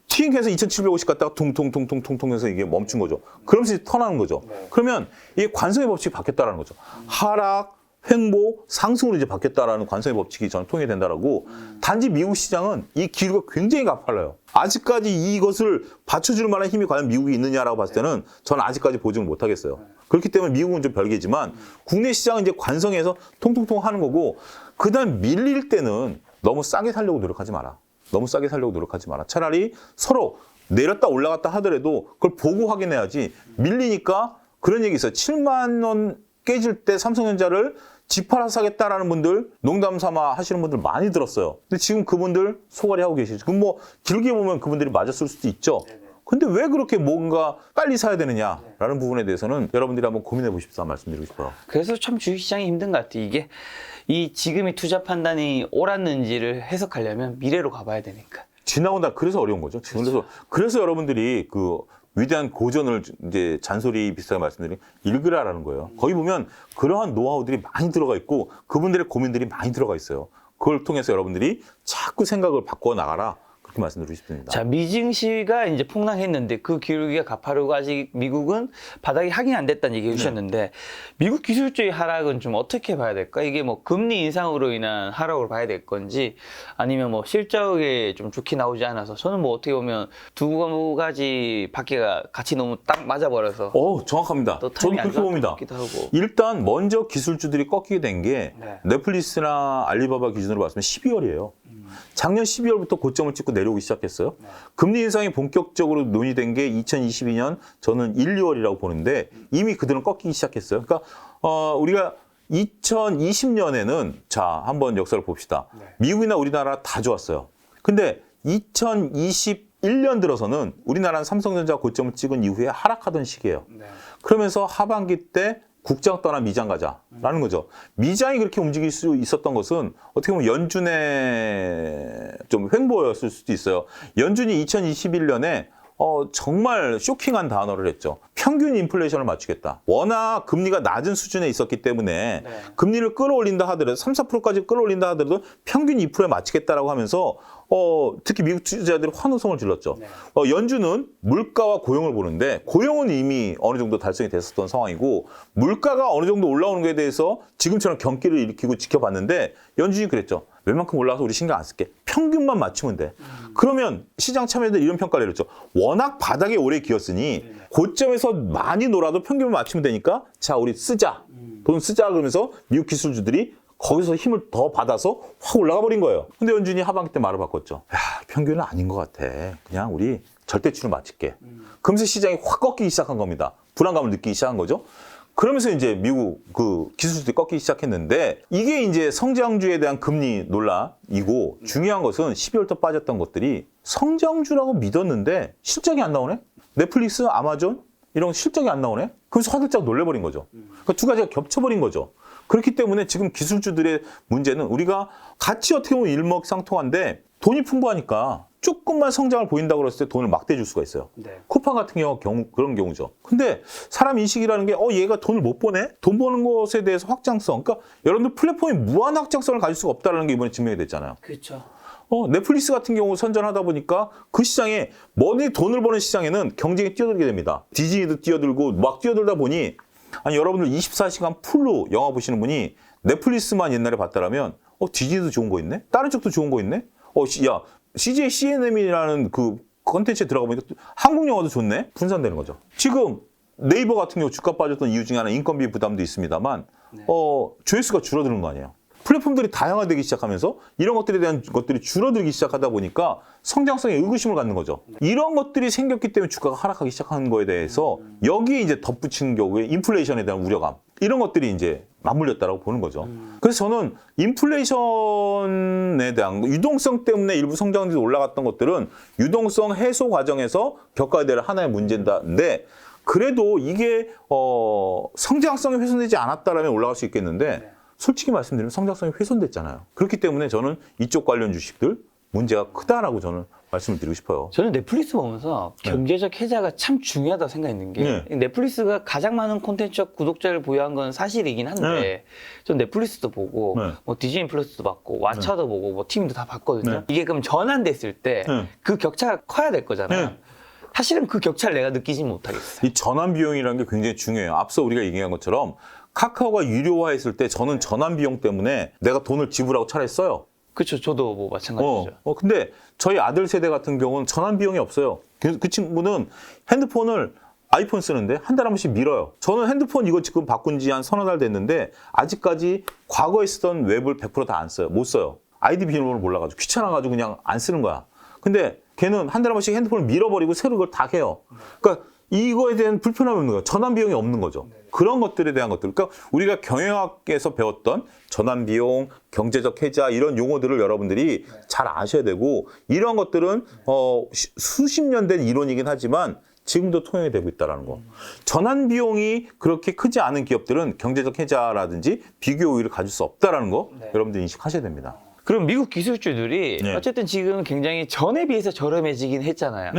튀행해서 2,750 갔다가 퉁퉁퉁퉁퉁퉁 해서 이게 멈춘 거죠. 그러면서 이제 턴하는 거죠. 그러면 이게 관성의 법칙이 바뀌었다는 거죠. 하락, 횡보, 상승으로 이제 바뀌었다라는 관성의 법칙이 저는 통용이 된다라고. 단지 미국 시장은 이 기류가 굉장히 가팔라요. 아직까지 이것을 받쳐줄 만한 힘이 과연 미국이 있느냐라고 봤을 때는 저는 아직까지 보증을 못 하겠어요. 그렇기 때문에 미국은 좀 별개지만 국내 시장은 이제 관성에서 통통통 하는 거고, 그다음 밀릴 때는 너무 싸게 살려고 노력하지 마라. 너무 싸게 살려고 노력하지 마라. 차라리 서로 내렸다 올라갔다 하더라도 그걸 보고 확인해야지. 밀리니까 그런 얘기 있어요. 7만 원 깨질 때 삼성전자를 집팔아 사겠다라는 분들, 농담 삼아 하시는 분들 많이 들었어요. 근데 지금 그분들 소갈이 하고 계시죠. 그럼 뭐 길게 보면 그분들이 맞았을 수도 있죠. 근데 왜 그렇게 뭔가 빨리 사야 되느냐라는 부분에 대해서는 여러분들이 한번 고민해 보십사 말씀드리고 싶어요. 그래서 참 주식시장이 힘든 것 같아요. 이게 이 지금의 투자 판단이 옳았는지를 해석하려면 미래로 가봐야 되니까. 지나온다. 그래서 어려운 거죠. 그래서 여러분들이 그 위대한 고전을 이제 잔소리 비슷하게 말씀드린 읽으라라는 거예요. 거기 보면 그러한 노하우들이 많이 들어가 있고 그분들의 고민들이 많이 들어가 있어요. 그걸 통해서 여러분들이 자꾸 생각을 바꿔 나가라. 그렇게 말씀드리고 싶습니다. 자, 미증시가 이제 폭락했는데 그 기울기가 가파르고 아직 미국은 바닥이 확인이 안 됐다는 얘기 해주셨는데 미국 기술주의 하락은 좀 어떻게 봐야 될까? 이게 뭐 금리 인상으로 인한 하락으로 봐야 될 건지 아니면 뭐 실적에 좀 좋게 나오지 않아서 저는 뭐 어떻게 보면 두 가지 바퀴가 같이 너무 딱 맞아버려서 정확합니다. 또 저는 타이밍이 안 그렇게 봅니다. 좋기도 하고. 일단 먼저 기술주들이 꺾이게 된 게 네. 넷플릭스나 알리바바 기준으로 봤으면 12월이에요. 작년 12월부터 고점을 찍고 내려오기 시작했어요. 금리 인상이 본격적으로 논의된 게 2022년 저는 1, 2월이라고 보는데 이미 그들은 꺾이기 시작했어요. 그러니까 우리가 2020년에는 자 한번 역사를 봅시다. 미국이나 우리나라 다 좋았어요. 근데 2021년 들어서는 우리나라는 삼성전자 고점을 찍은 이후에 하락하던 시기예요. 그러면서 하반기 때 국장 떠나 미장 가자라는 거죠. 미장이 그렇게 움직일 수 있었던 것은 어떻게 보면 연준의 좀 횡보였을 수도 있어요. 연준이 2021년에 정말 쇼킹한 단어를 했죠. 평균 인플레이션을 맞추겠다. 워낙 금리가 낮은 수준에 있었기 때문에 네. 금리를 끌어올린다 하더라도 3, 4%까지 끌어올린다 하더라도 평균 2%에 맞추겠다라고 하면서 특히 미국 투자자들이 환호성을 질렀죠. 네. 연준은 물가와 고용을 보는데 고용은 이미 어느 정도 달성이 됐었던 상황이고 물가가 어느 정도 올라오는 것에 대해서 지금처럼 경기를 일으키고 지켜봤는데 연준이 그랬죠. 웬만큼 올라와서 우리 신경 안 쓸게. 평균만 맞추면 돼. 그러면 시장 참여자들 이런 평가를 내렸죠. 워낙 바닥에 오래 기었으니 고점에서 많이 놀아도 평균만 맞추면 되니까 자 우리 쓰자. 돈 쓰자 그러면서 미국 기술주들이 거기서 힘을 더 받아서 확 올라가 버린 거예요. 근데 연준이 하반기 때 말을 바꿨죠. 야, 평균은 아닌 것 같아. 그냥 우리 절대치로 맞출게. 그러면서 시장이 확 꺾이기 시작한 겁니다. 불안감을 느끼기 시작한 거죠. 그러면서 이제 미국 그 기술주들이 꺾이기 시작했는데 이게 이제 성장주에 대한 금리 논란이고 중요한 것은 12월부터 빠졌던 것들이 성장주라고 믿었는데 실적이 안 나오네? 넷플릭스, 아마존 이런 실적이 안 나오네? 그래서 화들짝 놀래버린 거죠. 그러니까 두 가지가 겹쳐버린 거죠. 그렇기 때문에 지금 기술주들의 문제는 우리가 같이 어떻게 보면 일맥상통한데 돈이 풍부하니까 조금만 성장을 보인다고 그랬을 때 돈을 막대 줄 수가 있어요. 네. 쿠팡 같은 경우 그런 경우죠. 근데 사람 인식이라는 게 얘가 돈을 못 버네? 돈 버는 것에 대해서 확장성. 그러니까 여러분들 플랫폼이 무한 확장성을 가질 수가 없다는 게 이번에 증명이 됐잖아요. 그렇죠. 넷플릭스 같은 경우 선전하다 보니까 그 시장에 뭐니 돈을 버는 시장에는 경쟁이 뛰어들게 됩니다. 디즈니도 뛰어들고 막 뛰어들다 보니 아니 여러분들 24시간 풀로 영화 보시는 분이 넷플릭스만 옛날에 봤다라면 디즈니도 좋은 거 있네? 다른 쪽도 좋은 거 있네? 야 CJ CNM이라는 그 컨텐츠에 들어가 보니까 한국 영화도 좋네? 분산되는 거죠. 지금 네이버 같은 경우 주가 빠졌던 이유 중에 하나 인건비 부담도 있습니다만 조회수가 줄어드는 거 아니에요. 플랫폼들이 다양화되기 시작하면서 이런 것들에 대한 것들이 줄어들기 시작하다 보니까 성장성에 의구심을 갖는 거죠. 이런 것들이 생겼기 때문에 주가가 하락하기 시작하는 거에 대해서 여기에 이제 덧붙인 경우에 인플레이션에 대한 우려감 이런 것들이 이제 맞물렸다라고 보는 거죠. 그래서 저는 인플레이션에 대한 유동성 때문에 일부 성장률이 올라갔던 것들은 유동성 해소 과정에서 겪어야 될 하나의 문제인데 그래도 이게 성장성이 훼손되지 않았다라면 올라갈 수 있겠는데 솔직히 말씀드리면 성장성이 훼손됐잖아요. 그렇기 때문에 저는 이쪽 관련 주식들 문제가 크다라고 저는 말씀을 드리고 싶어요. 저는 넷플릭스 보면서 경제적 혜자가 참 중요하다고 생각했는 게 넷플릭스가 가장 많은 콘텐츠와 구독자를 보유한 건 사실이긴 한데 전 넷플릭스도 보고 뭐 디즈니 플러스도 봤고 왓챠도 보고 뭐 TV도 다 봤거든요. 이게 그럼 전환됐을 때 그 격차가 커야 될 거잖아요. 사실은 그 격차를 내가 느끼지 못하겠어요. 이 전환 비용이라는 게 굉장히 중요해요. 앞서 우리가 얘기한 것처럼 카카오가 유료화했을 때 저는 전환 비용 때문에 내가 돈을 지불하고 차라리 써요. 그렇죠. 저도 뭐 마찬가지죠. 근데 저희 아들 세대 같은 경우는 전환 비용이 없어요. 그 친구는 핸드폰을 아이폰 쓰는데 한 달에 한 번씩 밀어요. 저는 핸드폰 이거 지금 바꾼 지 한 서너 달 됐는데 아직까지 과거에 쓰던 웹을 100% 다 안 써요. 못 써요. 아이디 비밀번호를 몰라가지고 귀찮아가지고 그냥 안 쓰는 거야. 근데 걔는 한 달에 한 번씩 핸드폰을 밀어버리고 새로 그걸 다 해요. 그러니까 이거에 대한 불편함이 없는 거예요. 전환 비용이 없는 거죠. 그런 것들에 대한 것들. 그러니까 우리가 경영학에서 배웠던 전환 비용, 경제적 혜자 이런 용어들을 여러분들이 잘 아셔야 되고 이런 것들은 수십 년 된 이론이긴 하지만 지금도 통용이 되고 있다는 거. 전환 비용이 그렇게 크지 않은 기업들은 경제적 혜자라든지 비교 우위를 가질 수 없다는 거 여러분들 인식하셔야 됩니다. 그럼 미국 기술주들이 어쨌든 지금 굉장히 전에 비해서 저렴해지긴 했잖아요.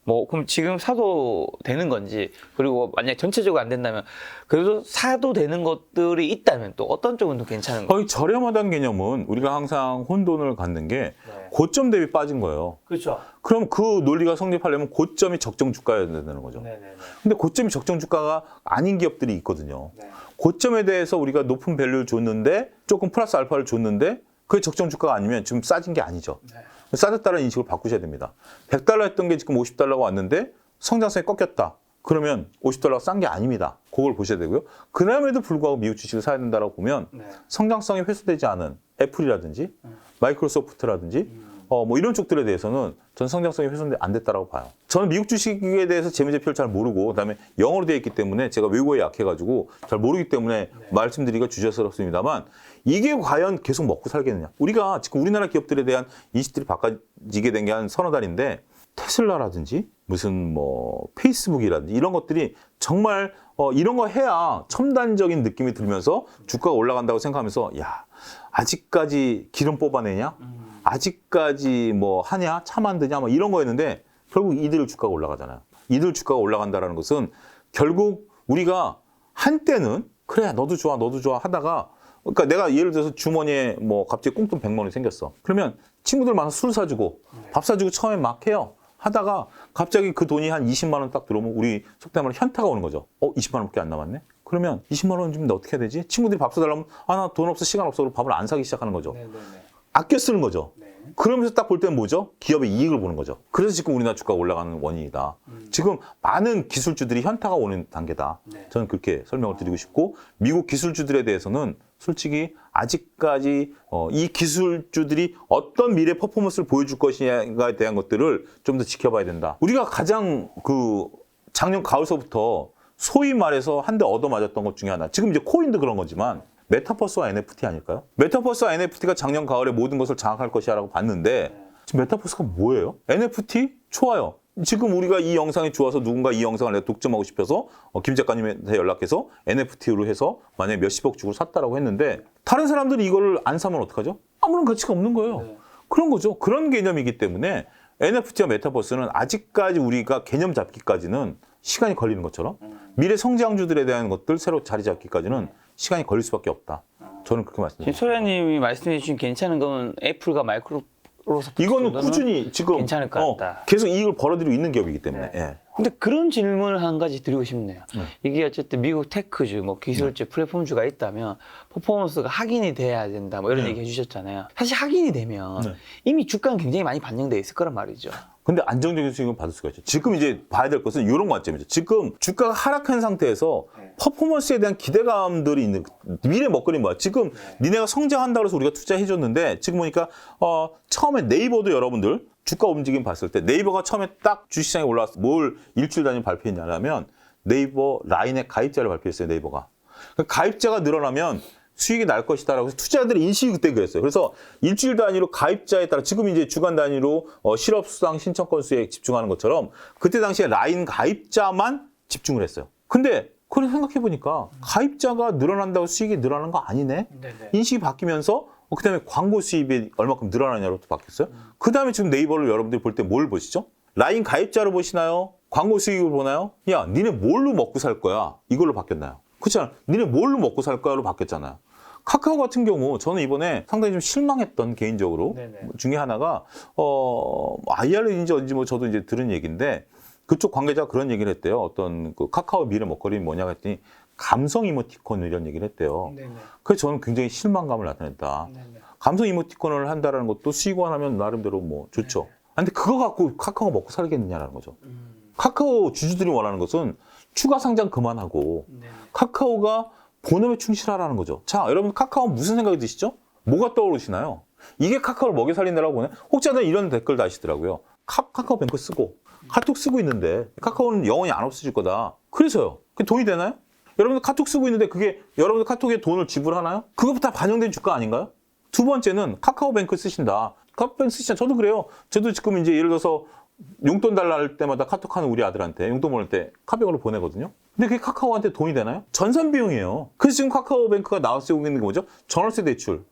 뭐 그럼 지금 사도 되는 건지 그리고 만약 전체적으로 안 된다면 그래도 사도 되는 것들이 있다면 또 어떤 쪽은 또 괜찮은 거예요? 거의 저렴하다는 개념은 우리가 항상 혼돈을 갖는 게 고점 대비 빠진 거예요. 그렇죠. 그럼 그 논리가 성립하려면 고점이 적정 주가여야 되는 거죠. 근데 고점이 적정 주가가 아닌 기업들이 있거든요. 고점에 대해서 우리가 높은 밸류를 줬는데 조금 플러스 알파를 줬는데 그게 적정 주가가 아니면 지금 싸진 게 아니죠. 싸졌다는 인식을 바꾸셔야 됩니다. 100달러 했던 게 지금 50달러가 왔는데 성장성이 꺾였다. 그러면 50달러가 싼 게 아닙니다. 그걸 보셔야 되고요. 그럼에도 불구하고 미국 주식을 사야 된다고 보면 성장성이 훼손되지 않은 애플이라든지 마이크로소프트라든지 뭐 이런 쪽들에 대해서는 전 성장성이 훼손이 안 됐다고 봐요. 저는 미국 주식에 대해서 재무제표를 잘 모르고 그다음에 영어로 되어 있기 때문에 제가 외국어에 약해가지고 잘 모르기 때문에 말씀드리기가 주저스럽습니다만 이게 과연 계속 먹고 살겠느냐. 우리가 지금 우리나라 기업들에 대한 인식들이 바꿔지게 된 게 한 서너 달인데 테슬라라든지 무슨 뭐 페이스북이라든지 이런 것들이 정말 이런 거 해야 첨단적인 느낌이 들면서 주가가 올라간다고 생각하면서 야 아직까지 기름 뽑아내냐? 아직까지 뭐 하냐? 차 만드냐? 뭐 이런 거였는데 결국 이들 주가가 올라가잖아요. 이들 주가가 올라간다는 것은 결국 우리가 한때는 그래 너도 좋아 하다가 그러니까 내가 예를 들어서 주머니에 뭐 갑자기 꽁돈 100만 원이 생겼어. 그러면 친구들 만나서 술 사주고 밥 사주고 처음에 막 해요. 하다가 갑자기 그 돈이 한 20만 원 딱 들어오면 우리 속된 말로 현타가 오는 거죠. 20만 원밖에 안 남았네? 그러면 20만 원 주면 어떻게 해야 되지? 친구들이 밥 사달라면 나 돈 없어 시간 없어 그러고 밥을 안 사기 시작하는 거죠. 아껴 쓰는 거죠. 그러면서 딱 볼 때는 뭐죠? 기업의 이익을 보는 거죠. 그래서 지금 우리나라 주가가 올라가는 원인이다. 지금 많은 기술주들이 현타가 오는 단계다. 저는 그렇게 설명을 드리고 싶고 미국 기술주들에 대해서는 솔직히 아직까지 이 기술주들이 어떤 미래 퍼포먼스를 보여줄 것인가에 대한 것들을 좀 더 지켜봐야 된다. 우리가 가장 작년 가을서부터 소위 말해서 한 대 얻어맞았던 것 중에 하나. 지금 이제 코인도 그런 거지만 메타버스와 NFT 아닐까요? 메타버스와 NFT가 작년 가을에 모든 것을 장악할 것이라고 봤는데 지금 메타버스가 뭐예요? NFT? 좋아요. 지금 우리가 이 영상이 좋아서 누군가 이 영상을 내가 독점하고 싶어서 김 작가님한테 연락해서 NFT로 해서 만약에 몇십억 주고 샀다라고 했는데 다른 사람들이 이거를 안 사면 어떡하죠? 아무런 가치가 없는 거예요. 그런 거죠. 그런 개념이기 때문에 NFT와 메타버스는 아직까지 우리가 개념 잡기까지는 시간이 걸리는 것처럼 미래 성장주들에 대한 것들 새로 자리 잡기까지는 시간이 걸릴 수밖에 없다. 저는 그렇게 말씀드립니다. 소장님이 말씀해 주신 괜찮은 건 애플과 마이크로소프트 이거는 꾸준히 지금 괜찮을 것 같다. 계속 이익을 벌어들이고 있는 기업이기 때문에. 예. 근데 그런 질문을 한 가지 드리고 싶네요. 이게 어쨌든 미국 테크주, 뭐 기술주, 플랫폼주가 있다면 퍼포먼스가 확인이 돼야 된다, 뭐 이런 얘기 해주셨잖아요. 사실 확인이 되면 이미 주가는 굉장히 많이 반영돼 있을 거란 말이죠. 근데 안정적인 수익은 받을 수가 있죠. 지금 이제 봐야 될 것은 이런 관점이죠. 지금 주가가 하락한 상태에서 퍼포먼스에 대한 기대감들이 있는 미래 먹거리는 뭐야? 지금 니네가 성장한다고 해서 우리가 투자해줬는데 지금 보니까 처음에 네이버도 여러분들 주가 움직임 봤을 때 네이버가 처음에 딱 주식시장에 올라왔어. 뭘 일주일 단위 발표했냐면 네이버 라인의 가입자를 발표했어요. 네이버가. 그러니까 가입자가 늘어나면 수익이 날 것이다라고 해서 투자자들의 인식이 그때 그랬어요. 그래서 일주일 단위로 가입자에 따라 지금 이제 주간 단위로 실업수당 신청 건수에 집중하는 것처럼 그때 당시에 라인 가입자만 집중을 했어요. 근데 그걸 생각해보니까 가입자가 늘어난다고 수익이 늘어나는 거 아니네? 인식이 바뀌면서 그다음에 광고 수입이 얼마큼 늘어나냐로 또 바뀌었어요. 그다음에 지금 네이버를 여러분들이 볼 때 뭘 보시죠? 라인 가입자로 보시나요? 광고 수익을 보나요? 야, 니네 뭘로 먹고 살 거야? 이걸로 바뀌었나요? 그렇잖아요. 니네 뭘로 먹고 살 거야로 바뀌었잖아요. 카카오 같은 경우 저는 이번에 상당히 좀 실망했던 개인적으로 중에 하나가 IR인지 어딘지 뭐 저도 이제 들은 얘기인데 그쪽 관계자가 그런 얘기를 했대요. 어떤 그 카카오 미래 먹거리는 뭐냐 했더니 감성 이모티콘 이런 얘기를 했대요. 그래서 저는 굉장히 실망감을 나타냈다. 감성 이모티콘을 한다는 것도 수익화하면 나름대로 뭐 좋죠. 근데 그거 갖고 카카오가 먹고 살겠느냐라는 거죠. 카카오 주주들이 원하는 것은 추가 상장 그만하고 카카오가 본업에 충실하라는 거죠. 자, 여러분 카카오 무슨 생각이 드시죠? 뭐가 떠오르시나요? 이게 카카오를 먹여 살린다라고 보네. 혹자는 이런 댓글 다시더라고요. 카카오뱅크 쓰고 카톡 쓰고 있는데 카카오는 영원히 안 없어질 거다. 그래서요. 그게 돈이 되나요? 여러분들 카톡 쓰고 있는데 그게 여러분들 카톡에 돈을 지불하나요? 그것도 다 반영된 주가 아닌가요? 두 번째는 카카오뱅크 쓰신다. 카카오뱅크 쓰시잖아요. 저도 그래요. 저도 지금 이제 예를 들어서 용돈 달라 할 때마다 카톡하는 우리 아들한테 용돈 보낼 때 카뱅으로 보내거든요. 근데 그게 카카오한테 돈이 되나요? 전산 비용이에요. 그래서 지금 카카오뱅크가 나와서 있는 게 뭐죠? 전월세 대출.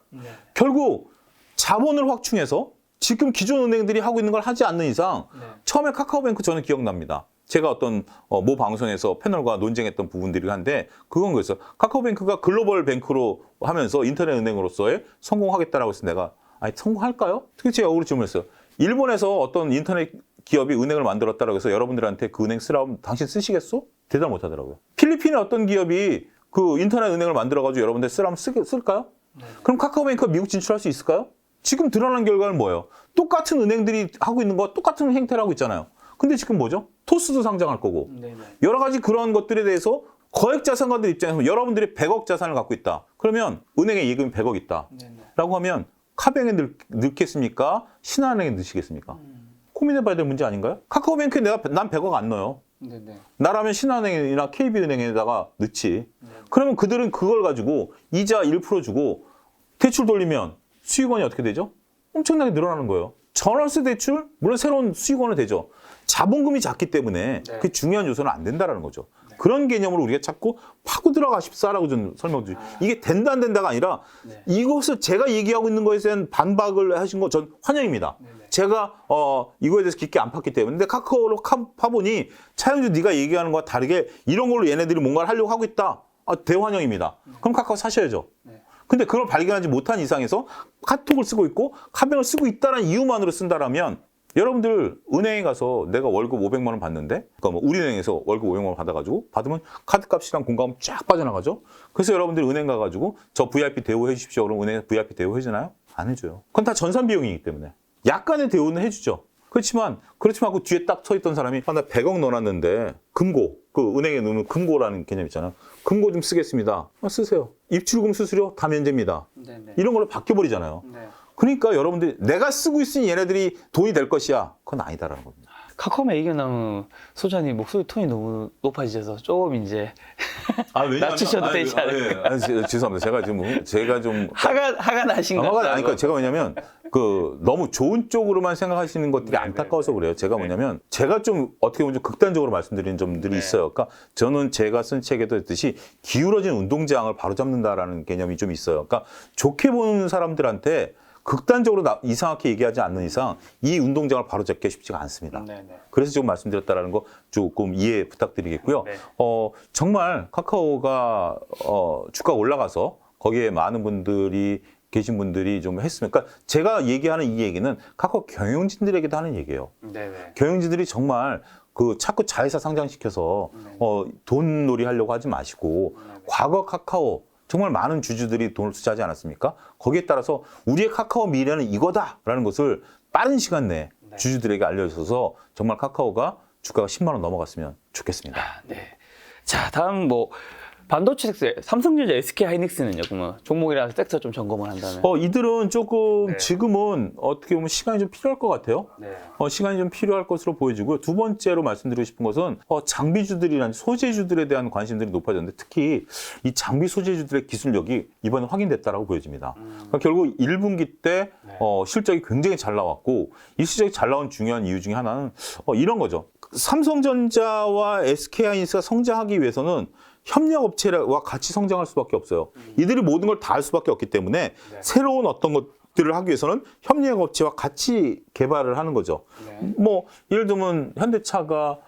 결국 자본을 확충해서 지금 기존 은행들이 하고 있는 걸 하지 않는 이상 처음에 카카오뱅크 저는 기억납니다. 제가 어떤 모 방송에서 패널과 논쟁했던 부분들이 한데 그건 그랬어요. 카카오뱅크가 글로벌 뱅크로 하면서 인터넷 은행으로서의 성공하겠다라고 해서 내가 아니 성공할까요? 특히 제가 역으로 질문했어요. 일본에서 어떤 인터넷 기업이 은행을 만들었다라고 해서 여러분들한테 그 은행 쓰라면 당신 쓰시겠어? 대답 못 하더라고요. 필리핀의 어떤 기업이 그 인터넷 은행을 만들어가지고 여러분들 쓰라면 쓸까요? 그럼 카카오뱅크가 미국 진출할 수 있을까요? 지금 드러난 결과는 뭐예요? 똑같은 은행들이 하고 있는 거 똑같은 행태를 하고 있잖아요. 근데 지금 뭐죠? 토스도 상장할 거고 여러 가지 그런 것들에 대해서 거액 자산가들 입장에서 여러분들이 100억 자산을 갖고 있다. 그러면 은행에 예금이 100억 있다. 라고 하면 카뱅에 넣겠습니까? 신한은행에 넣으시겠습니까? 고민해봐야 될 문제 아닌가요? 카카오뱅크에 난 100억 안 넣어요. 나라면 신한은행이나 KB은행에다가 넣지. 그러면 그들은 그걸 가지고 이자 1% 주고 대출 돌리면 수익원이 어떻게 되죠? 엄청나게 늘어나는 거예요. 전월세 대출, 물론 새로운 수익원은 되죠. 자본금이 작기 때문에 그게 중요한 요소는 안 된다는 거죠. 그런 개념으로 우리가 자꾸 파고 들어가십사라고 좀 설명드리죠. 이게 된다 안 된다가 아니라 이것을 제가 얘기하고 있는 것에 대한 반박을 하신 거 전 환영입니다. 제가 이거에 대해서 깊게 안 팠기 때문에. 근데 카카오로 파보니 차영주 네가 얘기하는 거와 다르게 이런 걸로 얘네들이 뭔가를 하려고 하고 있다. 대환영입니다. 그럼 카카오 사셔야죠. 근데 그걸 발견하지 못한 이상에서 카톡을 쓰고 있고 카뱅을 쓰고 있다는 이유만으로 쓴다라면 여러분들 은행에 가서 내가 월급 500만 원 받는데 그러니까 뭐 우리은행에서 월급 500만 원 받아가지고 받으면 카드값이랑 공과금 쫙 빠져나가죠. 그래서 여러분들 은행 가가지고 저 VIP 대우해 주십시오. 그럼 은행에서 VIP 대우 해주나요? 안 해줘요. 그건 다 전산 비용이기 때문에 약간의 대우는 해주죠. 그렇지만 그 뒤에 딱 서 있던 사람이 나 100억 넣어놨는데 금고 그 은행에 넣는 금고라는 개념 있잖아요. 금고 좀 쓰겠습니다. 쓰세요. 입출금 수수료 다 면제입니다. 네네. 이런 걸로 바뀌어버리잖아요. 네. 그러니까 여러분들이 내가 쓰고 있으니 얘네들이 돈이 될 것이야. 그건 아니다라는 겁니다. 카카오만 이겨나면 소장님 목소리 톤이 너무 높아지셔서 조금 이제 낮추셔도 되지 않을까. 죄송합니다. 제가 좀 화가 나신 것 화가 같아요. 나니까 제가 왜냐면 너무 좋은 쪽으로만 생각하시는 것들이 안타까워서 그래요. 제가 뭐냐면 제가 좀 어떻게 보면 좀 극단적으로 말씀드리는 점들이 있어요. 그러니까 저는 제가 쓴 책에도 했듯이 기울어진 운동장을 바로잡는다라는 개념이 좀 있어요. 그러니까 좋게 보는 사람들한테 극단적으로 이상하게 얘기하지 않는 이상 이 운동장을 바로잡기가 쉽지가 않습니다. 네네. 그래서 지금 말씀드렸다라는 거 조금 이해 부탁드리겠고요. 네. 정말 카카오가 주가가 올라가서 거기에 많은 분들이 계신 분들이 좀 했으면, 그러니까 제가 얘기하는 이 얘기는 카카오 경영진들에게도 하는 얘기예요. 네네. 경영진들이 정말 자꾸 자회사 상장시켜서 돈놀이 하려고 하지 마시고 과거 카카오 정말 많은 주주들이 돈을 투자하지 않았습니까? 거기에 따라서 우리의 카카오 미래는 이거다라는 것을 빠른 시간 내에 주주들에게 알려줘서 정말 카카오가 주가가 10만 원 넘어갔으면 좋겠습니다. 네. 자, 다음 반도체 섹터, 삼성전자, SK하이닉스는요, 그러면 종목이라서 섹터 좀 점검을 한다면? 이들은 조금 지금은 어떻게 보면 시간이 좀 필요할 것 같아요. 네. 시간이 좀 필요할 것으로 보여지고요. 두 번째로 말씀드리고 싶은 것은 장비주들이란 소재주들에 대한 관심들이 높아졌는데 특히 이 장비 소재주들의 기술력이 이번에 확인됐다라고 보여집니다. 그러니까 결국 1분기 때 실적이 굉장히 잘 나왔고 이 실적이 잘 나온 중요한 이유 중에 하나는 이런 거죠. 삼성전자와 SK하이닉스가 성장하기 위해서는 협력업체와 같이 성장할 수밖에 없어요. 이들이 모든 걸 다 할 수밖에 없기 때문에 새로운 어떤 것들을 하기 위해서는 협력업체와 같이 개발을 하는 거죠. 뭐 예를 들면 현대차가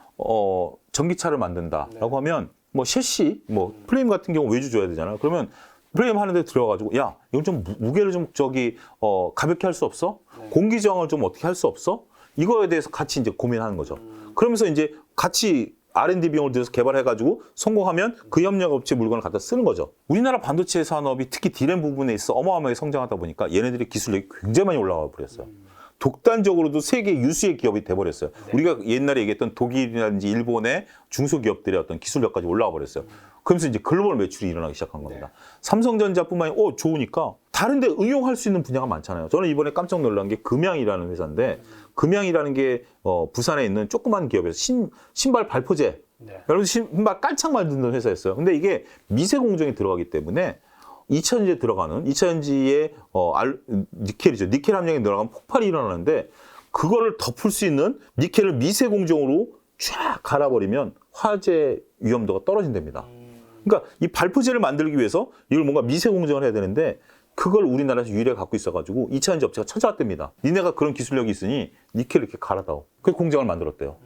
전기차를 만든다라고 하면 뭐 셰시, 뭐 프레임 같은 경우 외주 줘야 되잖아요. 그러면 프레임 하는데 들어가가지고 야 이건 좀 무게를 좀 가볍게 할 수 없어? 공기 저항을 좀 어떻게 할 수 없어? 이거에 대해서 같이 이제 고민하는 거죠. 그러면서 이제 같이 R&D 비용을 들여서 개발해가지고 성공하면 그 협력업체 물건을 갖다 쓰는 거죠. 우리나라 반도체 산업이 특히 D램 부분에 있어 어마어마하게 성장하다 보니까 얘네들의 기술력이 굉장히 많이 올라가 버렸어요. 독단적으로도 세계 유수의 기업이 돼버렸어요. 우리가 옛날에 얘기했던 독일이라든지 일본의 중소기업들의 어떤 기술력까지 올라와 버렸어요. 그러면서 이제 글로벌 매출이 일어나기 시작한 겁니다. 삼성전자뿐만이 좋으니까 다른데 응용할 수 있는 분야가 많잖아요. 저는 이번에 깜짝 놀란 게 금양이라는 회사인데 금양이라는 게 부산에 있는 조그만 기업에서 신발 발포제, 여러분 신발 깔창 만드는 회사였어요. 근데 이게 미세 공정에 들어가기 때문에 2차전지에 들어가는 2차전지에 니켈이죠. 니켈 함량이 들어가면 폭발이 일어나는데 그거를 덮을 수 있는 니켈을 미세 공정으로 쫙 갈아버리면 화재 위험도가 떨어진답니다. 그러니까 이 발포제를 만들기 위해서 이걸 뭔가 미세 공정을 해야 되는데 그걸 우리나라에서 유일하게 갖고 있어가지고 2차전지 업체가 찾아왔답니다. 니네가 그런 기술력이 있으니 니켈을 이렇게 갈아다오. 그 공장을 만들었대요.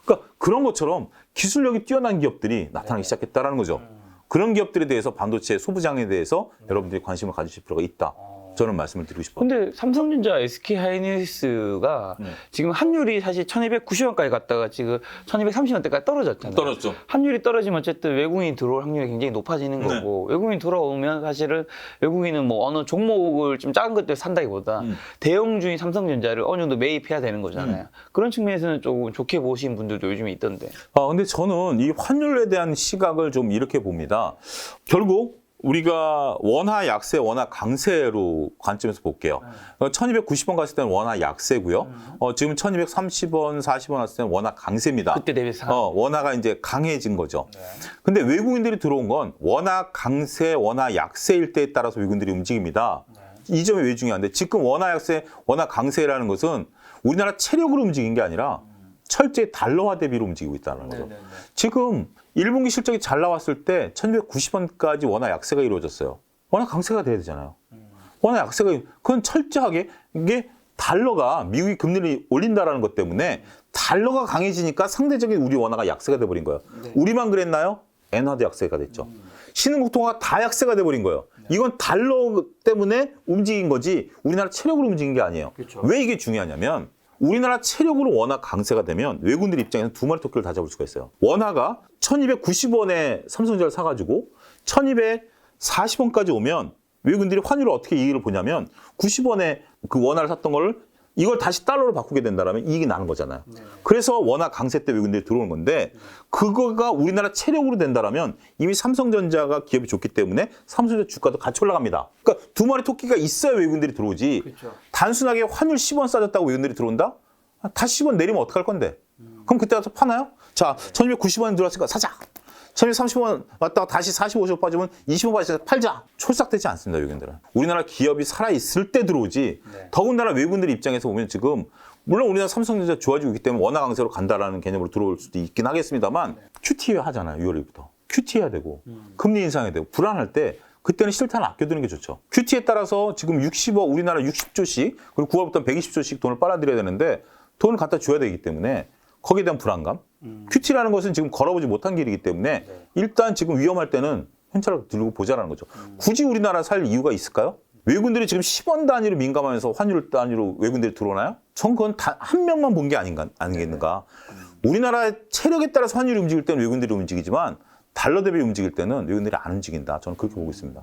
그러니까 그런 것처럼 기술력이 뛰어난 기업들이 나타나기 시작했다라는 거죠. 그런 기업들에 대해서 반도체 소부장에 대해서 여러분들이 관심을 가지실 필요가 있다. 저는 말씀을 드리고 싶어요. 근데 삼성전자, SK하이닉스가 지금 환율이 사실 1290원까지 갔다가 지금 1230원대까지 떨어졌잖아요. 떨어졌죠. 환율이 떨어지면 어쨌든 외국인이 들어올 확률이 굉장히 높아지는 거고 외국인이 들어오면 사실은 외국인은 뭐 어느 종목을 좀 작은 것들 산다기보다 대형주인 삼성전자를 어느 정도 매입해야 되는 거잖아요. 그런 측면에서는 조금 좋게 보신 분들도 요즘에 있던데. 근데 저는 이 환율에 대한 시각을 좀 이렇게 봅니다. 결국 우리가 원화 약세, 원화 강세로 관점에서 볼게요. 1290원 갔을 때는 원화 약세고요. 지금 1230원, 40원 왔을 때는 원화 강세입니다. 그때 대비해서 원화가 이제 강해진 거죠. 근데 외국인들이 들어온 건 원화 강세, 원화 약세일 때에 따라서 외국인들이 움직입니다. 이 점이 왜 중요한데 지금 원화 약세, 원화 강세라는 것은 우리나라 체력으로 움직인 게 아니라 철저히 달러화 대비로 움직이고 있다는 거죠. 지금 1분기 실적이 잘 나왔을 때 1290원까지 원화 약세가 이루어졌어요. 원화 강세가 돼야 되잖아요. 원화 약세가 그건 철저하게 이게 달러가 미국이 금리를 올린다라는 것 때문에 달러가 강해지니까 상대적인 우리 원화가 약세가 돼버린 거예요. 네. 우리만 그랬나요? 엔화도 약세가 됐죠. 신흥국 통화가 다 약세가 돼버린 거예요. 이건 달러 때문에 움직인 거지 우리나라 체력으로 움직인 게 아니에요. 그렇죠. 왜 이게 중요하냐면 우리나라 체력으로 원화 강세가 되면 외국인들 입장에서 두 마리 토끼를 다 잡을 수가 있어요. 원화가 1290원에 삼성전자를 사가지고 1240원까지 오면 외국인들이 환율을 어떻게 이익을 보냐면 90원에 그 원화를 샀던 걸 이걸 다시 달러로 바꾸게 된다면 이익이 나는 거잖아요. 네. 그래서 원화 강세 때 외국인들이 들어오는 건데 그거가 우리나라 체력으로 된다면 이미 삼성전자가 기업이 좋기 때문에 삼성전자 주가도 같이 올라갑니다. 그러니까 두 마리 토끼가 있어야 외국인들이 들어오지. 그렇죠. 단순하게 환율 10원 싸졌다고 외국인들이 들어온다? 다시 10원 내리면 어떡할 건데? 그럼 그때 가서 파나요? 자, 1290원 들어왔으니까 사자. 1230원 왔다가 다시 45원 빠지면 20원 빠져서 팔자. 촐싹되지 않습니다, 외국인들은. 우리나라 기업이 살아있을 때 들어오지. 네. 더군다나 외국인들 입장에서 보면 지금 물론 우리나라 삼성전자 좋아지고 있기 때문에 원화 강세로 간다라는 개념으로 들어올 수도 있긴 하겠습니다만 QT 하잖아요, 6월 1일부터. QT 해야 되고 금리 인상해야 되고 불안할 때 그때는 실탄을 아껴두는 게 좋죠. QT에 따라서 지금 60억, 우리나라 60조씩 그리고 9월부터 120조씩 돈을 빨아들여야 되는데 돈을 갖다 줘야 되기 때문에 거기에 대한 불안감. QT라는 것은 지금 걸어보지 못한 길이기 때문에 일단 지금 위험할 때는 현찰을 들고 보자라는 거죠. 굳이 우리나라 살 이유가 있을까요? 외국인들이 지금 10원 단위로 민감하면서 환율 단위로 외국인들이 들어오나요? 전 그건 한 명만 본 게 아니겠는가. 우리나라의 체력에 따라서 환율이 움직일 때는 외국인들이 움직이지만 달러 대비 움직일 때는 외국인들이 안 움직인다. 저는 그렇게 보고 있습니다.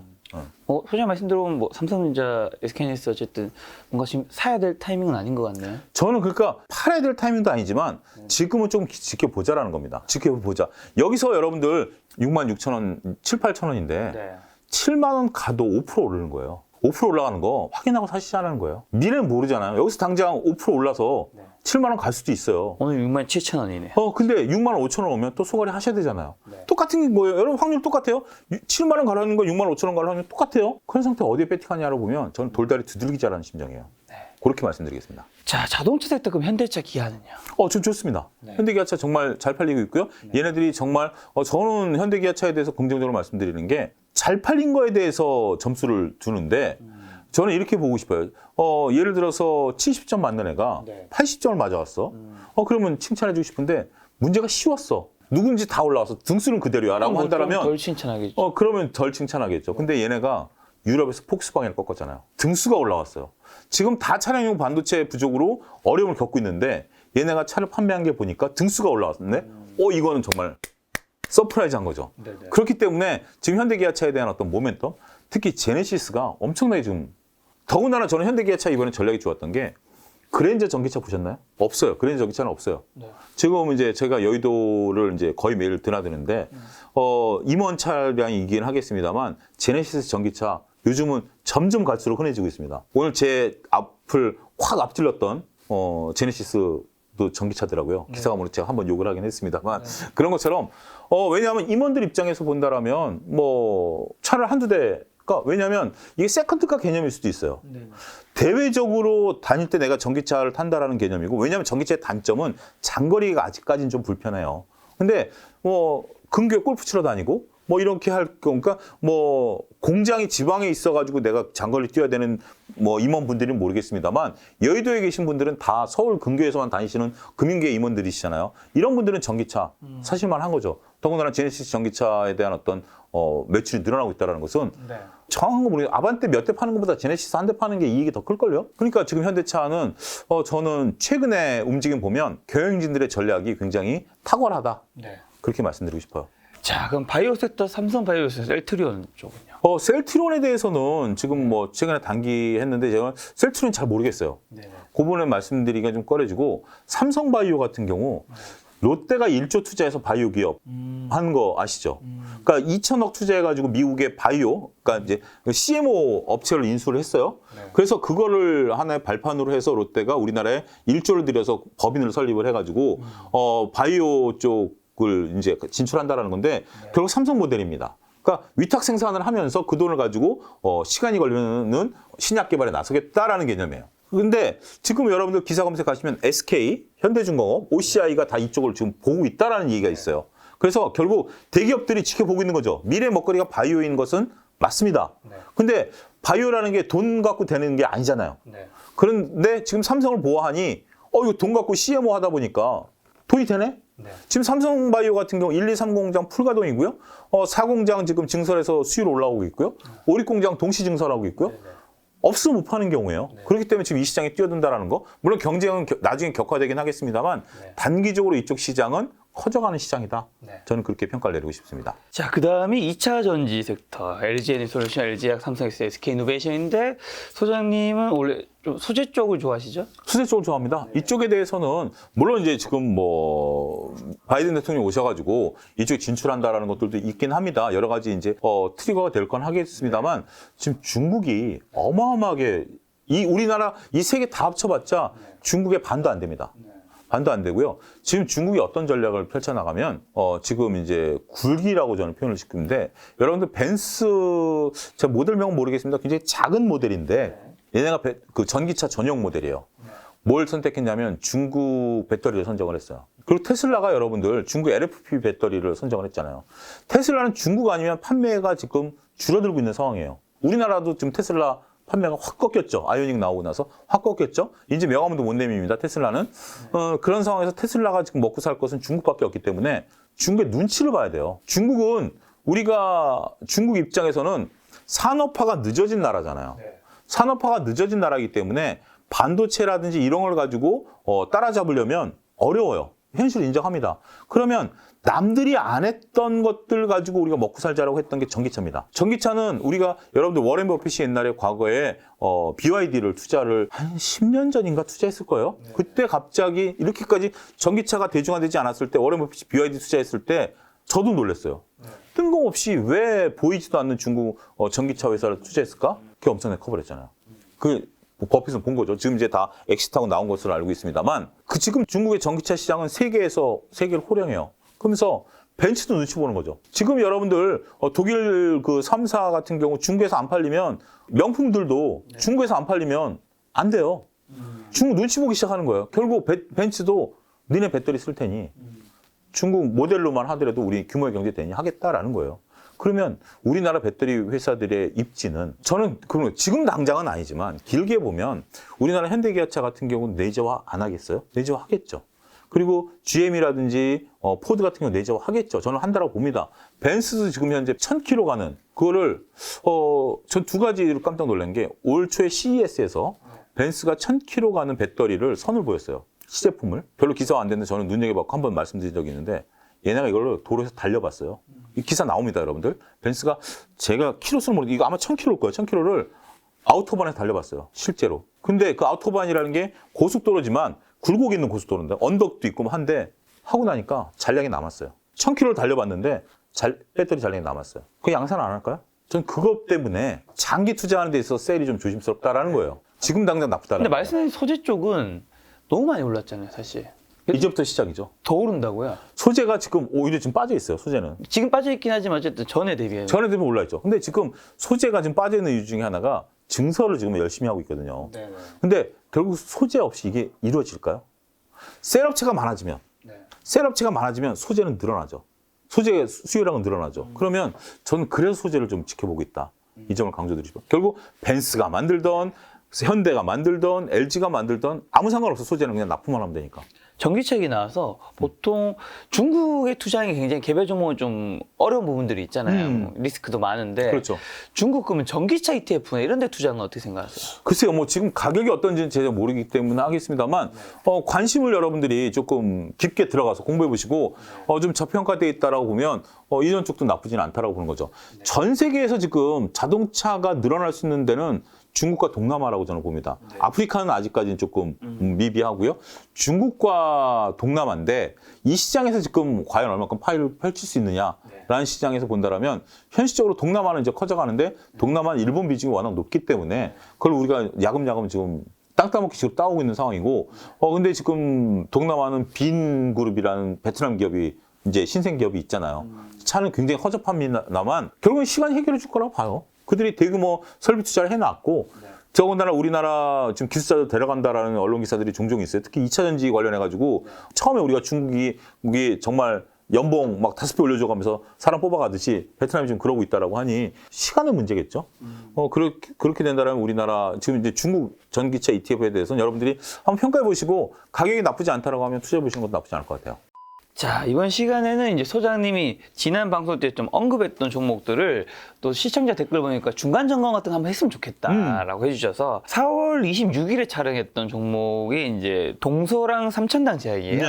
소장 말씀 들어보면 뭐 삼성전자, SK하이닉스 어쨌든 뭔가 지금 사야 될 타이밍은 아닌 것 같네요. 저는 그러니까 팔아야 될 타이밍도 아니지만 지금은 좀 지켜보자라는 겁니다. 지켜보자. 여기서 여러분들 66,000원, 7, 8,000원인데 네. 7만 원 가도 5% 오르는 거예요. 5% 올라가는 거 확인하고 사시자는 거예요. 미래는 모르잖아요. 여기서 당장 5% 올라서 7만 원 갈 수도 있어요. 오늘 67,000원이네. 근데 6만 5천 원 오면 또 소갈이 하셔야 되잖아요. 네. 똑같은 게 뭐예요? 여러분 확률 똑같아요. 7만 원 가라는 거 6만 5천 원 가라는 확률 똑같아요. 그런 상태 어디에 배팅하냐고 보면 저는 돌다리 두들기자라는 심정이에요. 네. 그렇게 말씀드리겠습니다. 자, 자동차 섹터 그럼 현대차, 기아는요? 좀 좋습니다. 네. 현대기아차 정말 잘 팔리고 있고요. 얘네들이 정말 저는 현대기아차에 대해서 긍정적으로 말씀드리는 게 잘 팔린 거에 대해서 점수를 두는데 저는 이렇게 보고 싶어요. 예를 들어서 70점 맞는 애가 네. 80점을 맞아왔어. 그러면 칭찬해주고 싶은데 문제가 쉬웠어. 누군지 다 올라와서 등수는 그대로야 라고 한다면 덜 칭찬하겠죠. 그러면 덜 칭찬하겠죠. 근데 얘네가 유럽에서 폭스바겐을 꺾었잖아요. 등수가 올라왔어요. 지금 다 차량용 반도체 부족으로 어려움을 겪고 있는데 얘네가 차를 판매한 게 보니까 등수가 올라왔는데 이거는 정말 서프라이즈한 거죠. 네네. 그렇기 때문에 지금 현대기아차에 대한 어떤 모멘텀, 특히 제네시스가 엄청나게 지금 더군다나 저는 현대기아차 이번에 전략이 좋았던 게 그랜저 전기차 보셨나요? 없어요. 그랜저 전기차는 없어요. 네. 지금 이제 제가 여의도를 이제 거의 매일 드나드는데 임원 차량이긴 하겠습니다만 제네시스 전기차 요즘은 점점 갈수록 흔해지고 있습니다. 오늘 제 앞을 확 앞질렀던 제네시스도 전기차더라고요. 기사가 모르 제가 한번 욕을 하긴 했습니다만 그런 것처럼 왜냐하면 임원들 입장에서 본다라면 뭐 차를 한두 대 그러니까 왜냐하면 이게 세컨드카 개념일 수도 있어요. 네. 대외적으로 다닐 때 내가 전기차를 탄다라는 개념이고 왜냐하면 전기차의 단점은 장거리가 아직까지는 좀 불편해요. 근데 뭐 근교에 골프 치러 다니고 뭐 이렇게 할 그러니까 뭐 공장이 지방에 있어가지고 내가 장거리 뛰어야 되는 뭐 임원분들은 모르겠습니다만 여의도에 계신 분들은 다 서울 근교에서만 다니시는 금융계 임원들이시잖아요. 이런 분들은 전기차 사실만 한 거죠. 더군다나 제네시스 전기차에 대한 어떤 매출이 늘어나고 있다는 것은 네. 정확한 거 모르겠어요. 아반떼 몇 대 파는 것보다 제네시스 한 대 파는 게 이익이 더 클걸요? 그러니까 지금 현대차는 저는 최근에 움직임 보면 경영진들의 전략이 굉장히 탁월하다. 네. 그렇게 말씀드리고 싶어요. 자, 그럼 바이오 섹터 삼성 바이오 섹터 셀트리온 쪽은요? 셀트리온에 대해서는 지금 뭐 최근에 단기했는데 제가 셀트리온 잘 모르겠어요. 네네. 그분은 말씀드리기가 좀 꺼려지고 삼성바이오 같은 경우 롯데가 1조 투자해서 바이오 기업 한 거 아시죠? 그러니까 2천억 투자해가지고 미국의 바이오, 그러니까 이제 CMO 업체를 인수를 했어요. 네. 그래서 그거를 하나의 발판으로 해서 롯데가 우리나라에 1조를 들여서 법인을 설립을 해가지고 바이오 쪽을 이제 진출한다라는 건데 결국 삼성 모델입니다. 그러니까 위탁 생산을 하면서 그 돈을 가지고 시간이 걸리는 신약 개발에 나서겠다라는 개념이에요. 근데 지금 여러분들 기사 검색하시면 SK, 현대중공업, OCI가 다 이쪽을 지금 보고 있다라는 얘기가 있어요. 그래서 결국 대기업들이 지켜보고 있는 거죠. 미래 먹거리가 바이오인 것은 맞습니다. 근데 바이오라는 게 돈 갖고 되는 게 아니잖아요. 네. 그런데 지금 삼성을 보호하니 이거 돈 갖고 CMO 하다 보니까 돈이 되네? 네. 지금 삼성바이오 같은 경우 1, 2, 3 공장 풀가동이고요. 4 공장 지금 증설해서 수율 올라오고 있고요. 5, 6 공장 동시 증설하고 있고요. 네. 없으면 못 파는 경우예요. 네. 그렇기 때문에 지금 이 시장에 뛰어든다라는 거. 물론 경쟁은 나중에 격화되긴 하겠습니다만 네. 단기적으로 이쪽 시장은 커져가는 시장이다. 네. 저는 그렇게 평가를 내리고 싶습니다. 자, 그 다음이 2차 전지 섹터, LG에너솔루션, LG화학, 삼성엑스, SK이노베이션인데 소장님은 원래 좀 소재 쪽을 좋아하시죠? 수세 쪽을 좋아합니다. 이쪽에 대해서는 물론 이제 지금 뭐 바이든 대통령이 오셔가지고 이쪽에 진출한다라는 것들도 있긴 합니다. 여러 가지 이제 트리거가 될 건 하겠습니다만 지금 중국이 어마어마하게 이 우리나라 이 세 개 다 합쳐봤자 중국의 반도 안 됩니다. 반도 안 되고요. 지금 중국이 어떤 전략을 펼쳐나가면, 지금 이제 굴기라고 저는 표현을 시키는데, 여러분들 벤츠, 제가 모델명은 모르겠습니다. 굉장히 작은 모델인데, 얘네가 그 전기차 전용 모델이에요. 뭘 선택했냐면 중국 배터리를 선정을 했어요. 그리고 테슬라가 여러분들 중국 LFP 배터리를 선정을 했잖아요. 테슬라는 중국 아니면 판매가 지금 줄어들고 있는 상황이에요. 우리나라도 지금 테슬라 판매가 확 꺾였죠. 아이오닉 나오고 나서 확 꺾였죠. 이제 명함도 못 내밉니다. 테슬라는. 그런 상황에서 테슬라가 지금 먹고 살 것은 중국밖에 없기 때문에 중국의 눈치를 봐야 돼요. 중국은 중국 입장에서는 산업화가 늦어진 나라잖아요. 산업화가 늦어진 나라이기 때문에 반도체라든지 이런 걸 가지고 따라잡으려면 어려워요. 현실을 인정합니다. 그러면 남들이 안 했던 것들 가지고 우리가 먹고 살자라고 했던 게 전기차입니다. 전기차는 우리가 여러분들 워렌 버핏이 옛날에 과거에 BYD를 투자를 한 10년 전인가 투자했을 거예요. 그때 갑자기 이렇게까지 전기차가 대중화되지 않았을 때 워렌 버핏이 BYD 투자했을 때 저도 놀랐어요. 뜬금없이 왜 보이지도 않는 중국 전기차 회사를 투자했을까? 그게 엄청나게 커버렸잖아요. 버핏은 본 거죠. 지금 이제 다 엑시트하고 나온 것으로 알고 있습니다만 지금 중국의 전기차 시장은 세계를 호령해요. 그러면서 벤츠도 눈치 보는 거죠. 지금 여러분들 독일 그 3사 같은 경우 중국에서 안 팔리면 명품들도 중국에서 안 팔리면 안 돼요. 중국 눈치 보기 시작하는 거예요. 결국 벤츠도 니네 배터리 쓸 테니 중국 모델로만 하더라도 우리 규모의 경제 되니 하겠다라는 거예요. 그러면 우리나라 배터리 회사들의 입지는 저는 지금 당장은 아니지만 길게 보면 우리나라 현대기아차 같은 경우는 내재화 안 하겠어요? 내재화 하겠죠. 그리고 GM이라든지 포드 같은 경우 내재화 하겠죠. 저는 한다라고 봅니다. 벤츠도 지금 현재 1000km 가는 그거를 전 두 가지로 깜짝 놀란 게 올 초에 CES에서 벤츠가 1000km 가는 배터리를 선을 보였어요. 시제품을. 별로 기사가 안 됐는데 저는 눈여겨봤고 한번 말씀드린 적이 있는데 얘네가 이걸로 도로에서 달려봤어요. 이 기사 나옵니다, 여러분들. 벤츠가 제가 키로수를 모르겠는데 이거 아마 1000km일 거예요. 1000km를 아우토반에서 달려봤어요. 실제로. 근데 그 아우토반이라는 게 고속도로지만 굴곡 있는 고속도로인데 언덕도 있고 한데 하고 나니까 잔량이 남았어요. 1000km를 달려봤는데 배터리 잔량이 남았어요. 그 양산 안 할까요? 전 그것 때문에 장기 투자하는 데 있어서 셀이 좀 조심스럽다라는 거예요. 지금 당장 나쁘다는 근데 거예요. 말씀하신 소재 쪽은 너무 많이 올랐잖아요, 사실. 이제부터 시작이죠. 더 오른다고요? 소재가 지금 오히려 지금 빠져 있어요. 소재는. 지금 빠져있긴 하지만 어쨌든 전에 대비해서. 전에 되면 올라있죠. 근데 지금 소재가 지금 빠져 있는 이유 중에 하나가 증설을 지금 열심히 하고 있거든요. 네네. 근데 결국 소재 없이 이게 이루어질까요? 셀업체가 많아지면 소재는 늘어나죠. 소재 수요량은 늘어나죠. 그러면 저는 그래서 소재를 좀 지켜보고 있다. 이 점을 강조드리고 싶어요. 결국 벤츠가 만들던 현대가 만들던 LG가 만들던 아무 상관없어. 소재는 그냥 납품만 하면 되니까. 전기차 얘기 나와서 보통 중국의 투자하는 게 굉장히 개별 종목은 좀 어려운 부분들이 있잖아요. 리스크도 많은데. 그렇죠. 중국 그러면 전기차 ETF나 이런 데 투자하는 건 어떻게 생각하세요? 글쎄요, 뭐 지금 가격이 어떤지는 제가 모르기 때문에 하겠습니다만, 관심을 여러분들이 조금 깊게 들어가서 공부해 보시고, 좀 저평가되어 있다라고 보면, 이전 쪽도 나쁘진 않다라고 보는 거죠. 전 세계에서 지금 자동차가 늘어날 수 있는 데는 중국과 동남아라고 저는 봅니다. 아프리카는 아직까지는 조금 미비하고요. 중국과 동남아인데 이 시장에서 지금 과연 얼마큼 파일을 펼칠 수 있느냐라는 시장에서 본다라면 현실적으로 동남아는 이제 커져가는데 동남아는 일본 비중이 워낙 높기 때문에 그걸 우리가 야금야금 지금 땅 따먹기 식으로 따오고 있는 상황이고 근데 지금 동남아는 빈 그룹이라는 베트남 기업이 이제 신생 기업이 있잖아요. 차는 굉장히 허접합니다만 결국은 시간이 해결해 줄 거라고 봐요. 그들이 대규모 설비 투자를 해놨고 더군다나 우리나라 지금 기술자들 데려간다라는 언론 기사들이 종종 있어요. 특히 2차 전지 관련해가지고 처음에 우리가 중국이 정말 연봉 막 5배 올려줘가면서 사람 뽑아가듯이 베트남이 지금 그러고 있다라고 하니 시간의 문제겠죠. 그렇게 된다면 우리나라 지금 이제 중국 전기차 ETF에 대해서는 여러분들이 한번 평가해 보시고 가격이 나쁘지 않다라고 하면 투자해 보시는 것도 나쁘지 않을 것 같아요. 자, 이번 시간에는 이제 소장님이 지난 방송 때 좀 언급했던 종목들을 또 시청자 댓글 보니까 중간 점검 같은 거 한번 했으면 좋겠다라고 해주셔서 4월 26일에 촬영했던 종목이 이제 동서랑 삼천당 제약이에요. 네.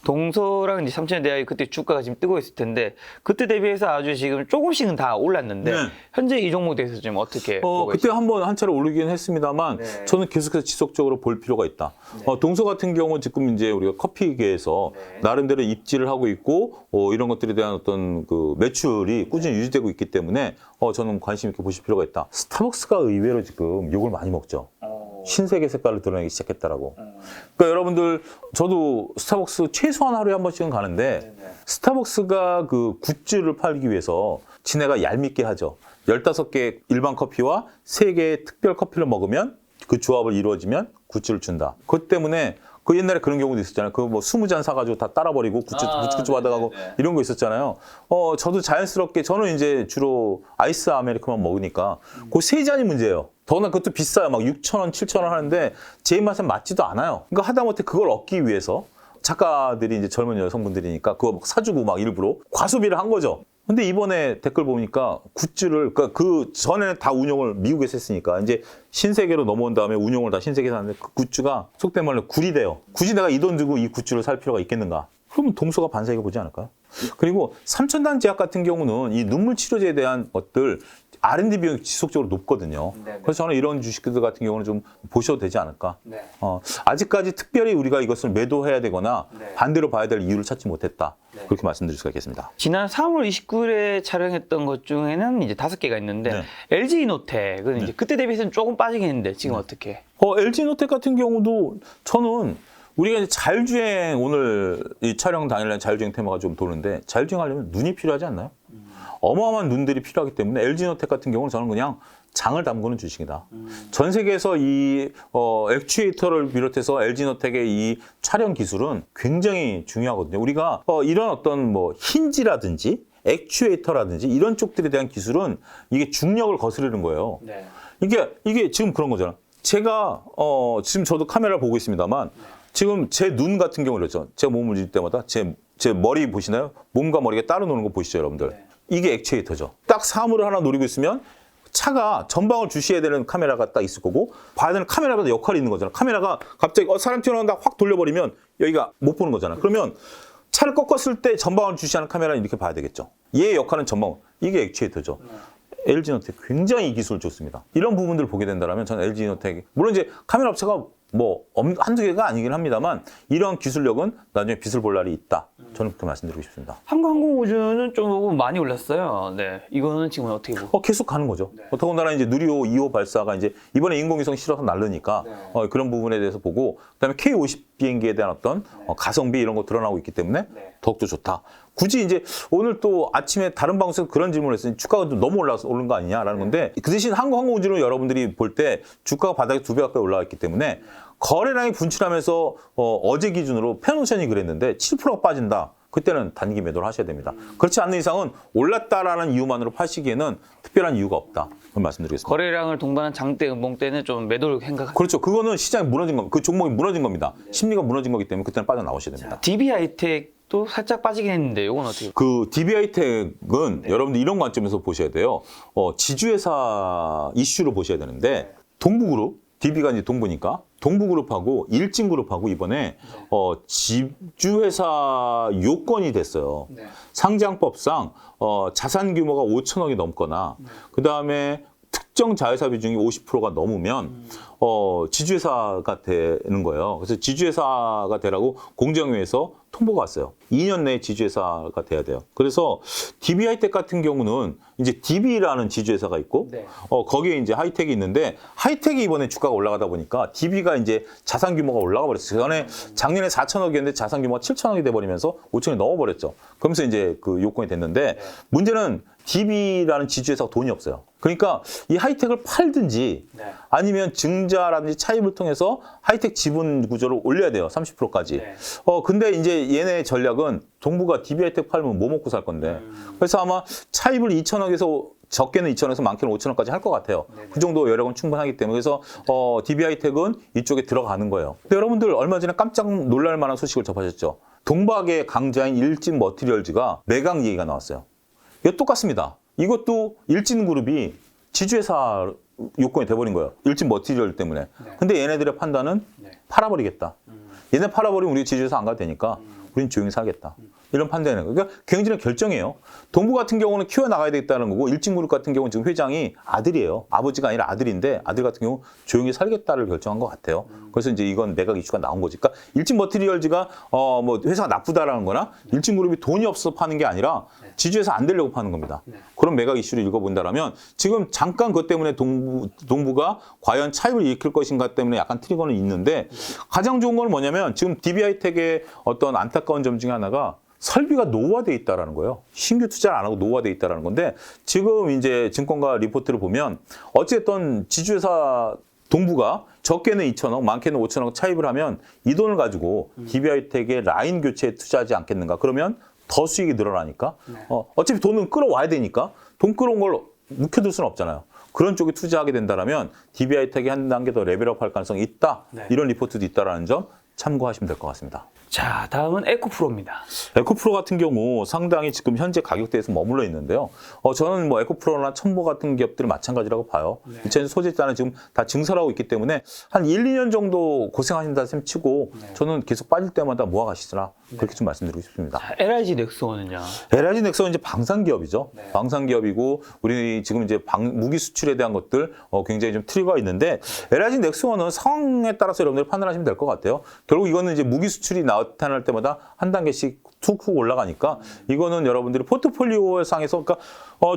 동서랑 이제 삼천당 제약이 그때 주가가 지금 뜨고 있을 텐데 그때 대비해서 아주 지금 조금씩은 다 올랐는데 네. 현재 이 종목에 대해서 지금 어떻게 보고 그때 한번 한 차례 오르긴 했습니다만 네. 저는 계속해서 지속적으로 볼 필요가 있다. 동서 같은 경우는 지금 이제 우리가 커피계에서 네. 나름대로 입지를 하고 있고 이런 것들에 대한 어떤 그 매출이 꾸준히 유지되고 있기 때문에 저는 관심 있게 보실 필요가 있다. 스타벅스가 의외로 지금 욕을 많이 먹죠. 신세계 색깔을 드러내기 시작했다라고. 그러니까 여러분들 저도 스타벅스 최소한 하루에 한 번씩은 가는데 스타벅스가 그 굿즈를 팔기 위해서 지네가 얄밉게 하죠. 15개 일반 커피와 3개의 특별 커피를 먹으면 그 조합을 이루어지면 굿즈를 준다. 그것 때문에 그 옛날에 그런 경우도 있었잖아요. 그 뭐 20잔 사가지고 다 따라버리고 굿즈 받아가고 이런 거 있었잖아요. 저도 자연스럽게 저는 이제 주로 아이스 아메리카노만 먹으니까 그 3잔이 문제예요. 더구나 그것도 비싸요. 막 6,000원, 7,000원 하는데 제 입맛에 맞지도 않아요. 그러니까 하다못해 그걸 얻기 위해서 작가들이 이제 젊은 여성분들이니까 그거 막 사주고 막 일부러 과소비를 한 거죠. 근데 이번에 댓글 보니까 굿즈를, 그러니까 그 전에는 다 운영을 미국에서 했으니까 이제 신세계로 넘어온 다음에 운영을 다 신세계에서 하는데 그 굿즈가 속된 말로 굴이 돼요. 굳이 내가 이 돈 주고 이 굿즈를 살 필요가 있겠는가? 그러면 동서가 반사이가 보지 않을까요? 그리고 삼천당 제약 같은 경우는 이 눈물 치료제에 대한 것들 R&D 비용이 지속적으로 높거든요. 네네. 그래서 저는 이런 주식들 같은 경우는 좀 보셔도 되지 않을까. 네. 아직까지 특별히 우리가 이것을 매도해야 되거나 네. 반대로 봐야 될 이유를 찾지 못했다. 그렇게 말씀드릴 수가 있겠습니다. 지난 3월 29일에 촬영했던 것 중에는 이제 5개가 있는데 네. LG이노텍은 이제 그때 대비해서는 조금 빠지긴 했는데 지금 어떻게? LG노텍 같은 경우도 저는 우리가 이제 자율주행 오늘 이 촬영 당일날 자율주행 테마가 좀 도는데 자율주행하려면 눈이 필요하지 않나요? 어마어마한 눈들이 필요하기 때문에 LG노텍 같은 경우는 저는 그냥 장을 담그는 주식이다. 전 세계에서 이 액추에이터를 비롯해서 LG노텍의 이 촬영 기술은 굉장히 중요하거든요. 우리가 이런 어떤 뭐 힌지라든지 액추에이터라든지 이런 쪽들에 대한 기술은 이게 중력을 거스르는 거예요. 네. 이게 지금 그런 거잖아. 제가 지금 저도 카메라를 보고 있습니다만 지금 제 눈 같은 경우를 그렇죠. 제가 몸을 질 때마다 제 머리 보시나요? 몸과 머리가 따로 노는 거 보시죠, 여러분들. 네. 이게 액추에이터죠. 딱 사물을 하나 노리고 있으면 차가 전방을 주시해야 되는 카메라가 딱 있을 거고 봐야 되는 카메라마다 역할이 있는 거잖아. 카메라가 갑자기 사람 튀어나온다 확 돌려버리면 여기가 못 보는 거잖아. 그러면 차를 꺾었을 때 전방을 주시하는 카메라는 이렇게 봐야 되겠죠. 얘의 역할은 전방. 이게 액추에이터죠. LG노텍 굉장히 이 기술 좋습니다. 이런 부분들을 보게 된다면 저는 LG노텍 물론 이제 카메라 업체가 뭐 한두 개가 아니긴 합니다만 이런 기술력은 나중에 빛을 볼 날이 있다. 저는 그렇게 말씀드리고 싶습니다. 한국항공우주는 좀 많이 올랐어요. 네, 이거는 지금 어떻게 보고? 계속 가는 거죠. 네. 더군다나 이제 누리호 2호 발사가 이제 이번에 인공위성 실어서 날르니까 네. 그런 부분에 대해서 보고 그다음에 K50 비행기에 대한 어떤 가성비 이런 거 드러나고 있기 때문에 네. 더욱더 좋다. 굳이 이제 오늘 또 아침에 다른 방송에서 그런 질문을 했으니 주가가 좀 너무 오른 거 아니냐라는 건데 그 대신 한국항공우주는 여러분들이 볼 때 주가가 바닥에 2배 가까이 올라와 있기 때문에 거래량이 분출하면서 어제 기준으로 페노션이 그랬는데 7%가 빠진다. 그때는 단기 매도를 하셔야 됩니다. 그렇지 않는 이상은 올랐다라는 이유만으로 파시기에는 특별한 이유가 없다. 그런 말씀드리겠습니다. 거래량을 동반한 장대 음봉 때는 좀 매도를 생각. 그렇죠. 그거는 시장이 무너진 겁니다. 그 종목이 무너진 겁니다. 심리가 무너진 거기 때문에 그때는 빠져나오셔야 됩니다. DB하이텍도 살짝 빠지긴 했는데 이건 어떻게? 그 DB하이텍은 여러분들 이런 관점에서 보셔야 돼요. 지주회사 이슈로 보셔야 되는데 동부그룹, DB가 이제 동부니까 동부그룹하고 일진그룹하고 이번에 지주회사 요건이 됐어요. 네. 상장법상 자산 규모가 5천억이 넘거나 그 다음에 특정 자회사 비중이 50%가 넘으면 지주회사가 되는 거예요. 그래서 지주회사가 되라고 공정위에서 통보가 왔어요. 2년 내에 지주회사가 돼야 돼요. 그래서 DB하이텍 같은 경우는 이제 DB라는 지주회사가 있고 네. 거기에 이제 하이텍이 있는데 하이텍이 이번에 주가가 올라가다 보니까 DB가 이제 자산 규모가 올라가 버렸어요. 전에 작년에 4천억이었는데 자산 규모가 7천억이 돼 버리면서 5천억이 넘어버렸죠. 그러면서 이제 그 요건이 됐는데 문제는 DB라는 지주회사가 돈이 없어요. 그러니까 이 하이텍을 팔든지 네. 아니면 증자라든지 차입을 통해서 하이텍 지분 구조를 올려야 돼요. 30%까지. 네. 근데 이제 얘네 전략은 동부가 DB하이텍 팔면 뭐 먹고 살 건데. 그래서 아마 차입을 2천억에서 적게는 2천억에서 많게는 5천억까지 할 것 같아요. 네네. 그 정도 여력은 충분하기 때문에. 그래서 DB하이텍은 이쪽에 들어가는 거예요. 근데 여러분들 얼마 전에 깜짝 놀랄 만한 소식을 접하셨죠. 동박의 강자인 일진 머티리얼즈가 매각 얘기가 나왔어요. 이거 똑같습니다. 이것도 일진그룹이 지주회사 요건이 돼버린 거예요. 일진 머티리얼 때문에. 네. 근데 얘네들의 판단은 네. 팔아버리겠다. 얘네 팔아버리면 우리 지주회사 안 가도 되니까 우린 조용히 살겠다. 이런 판단이에요. 그러니까 굉장히 결정이에요. 동부 같은 경우는 키워나가야 되겠다는 거고 일진그룹 같은 경우는 지금 회장이 아들이에요. 아버지가 아니라 아들인데 아들 같은 경우 조용히 살겠다를 결정한 것 같아요. 그래서 이제 이건 매각 이슈가 나온 거지. 그러니까 일진 머티리얼즈가 뭐 회사가 나쁘다라는 거나 일진그룹이 돈이 없어서 파는 게 아니라 지주회사 안 되려고 파는 겁니다. 그런 매각 이슈를 읽어본다라면 지금 잠깐 그것 때문에 동부가 과연 차입을 일으킬 것인가 때문에 약간 트리거는 있는데 가장 좋은 건 뭐냐면 지금 DB하이텍의 어떤 안타까운 점 중에 하나가 설비가 노후화돼 있다라는 거예요. 신규 투자를 안 하고 노후화돼 있다라는 건데 지금 이제 증권가 리포트를 보면 어쨌든 지주회사 동부가 적게는 2천억, 많게는 5천억 차입을 하면 이 돈을 가지고 DB하이텍의 라인 교체에 투자하지 않겠는가? 그러면 더 수익이 늘어나니까 어차피 돈은 끌어와야 되니까 돈 끌어온 걸 묵혀둘 수는 없잖아요. 그런 쪽에 투자하게 된다면 DB하이텍이 한 단계 더 레벨업 할 가능성이 있다. 네. 이런 리포트도 있다라는 점 참고하시면 될 것 같습니다. 자, 다음은 에코프로입니다. 에코프로 같은 경우 상당히 지금 현재 가격대에서 머물러 있는데요. 저는 뭐 에코프로나 첨보 같은 기업들은 마찬가지라고 봐요. 네. 2000 소재자는 지금 다 증설하고 있기 때문에 한 1, 2년 정도 고생하신다 셈 치고 네. 저는 계속 빠질 때마다 모아가시더라. 그렇게 좀 말씀드리고 싶습니다. 자, LIG 넥스원은요? LIG 넥슨은 이제 방산기업이죠. 네. 방산기업이고 우리 지금 이제 무기 수출에 대한 것들 굉장히 좀 트리거가 있는데 LIG 넥슨은 상황에 따라서 여러분들이 판단하시면 될 것 같아요. 결국 이거는 이제 무기 수출이 나타날 때마다 한 단계씩 툭툭 올라가니까 이거는 여러분들이 포트폴리오 상에서 그러니까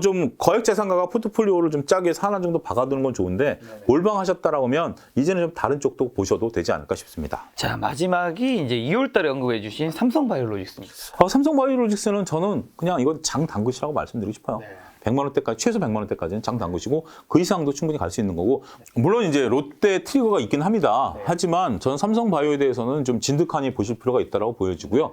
좀 거액 자산가가 포트폴리오를 좀 짜게 해서 하나 정도 박아두는 건 좋은데 몰방하셨다라고 하면 이제는 좀 다른 쪽도 보셔도 되지 않을까 싶습니다. 자, 마지막이 이제 2월 달에 언급해 주신 삼성바이오로직스입니다. 삼성바이오로직스는 저는 그냥 이건 장 담그시라고 말씀드리고 싶어요. 네. 100만 원대까지 최소 100만 원대까지는 장 담그시고 그 이상도 충분히 갈 수 있는 거고 물론 이제 롯데 트리거가 있긴 합니다. 하지만 저는 삼성바이오에 대해서는 좀 진득하니 보실 필요가 있다고 보여지고요.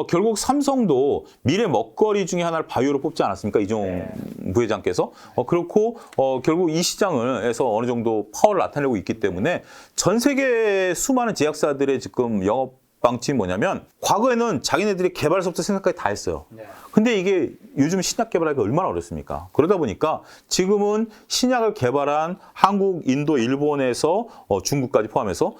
결국 삼성도 미래 먹거리 중에 하나를 바이오로 뽑지 않았습니까? 이종 부회장께서. 그렇고 결국 이 시장에서 어느 정도 파워를 나타내고 있기 때문에 전 세계 수많은 제약사들의 지금 영업 방침이 뭐냐면 과거에는 자기네들이 개발서부터 생각까지 다 했어요. 근데 이게 요즘 신약 개발하기가 얼마나 어렵습니까? 그러다 보니까 지금은 신약을 개발한 한국, 인도, 일본에서 중국까지 포함해서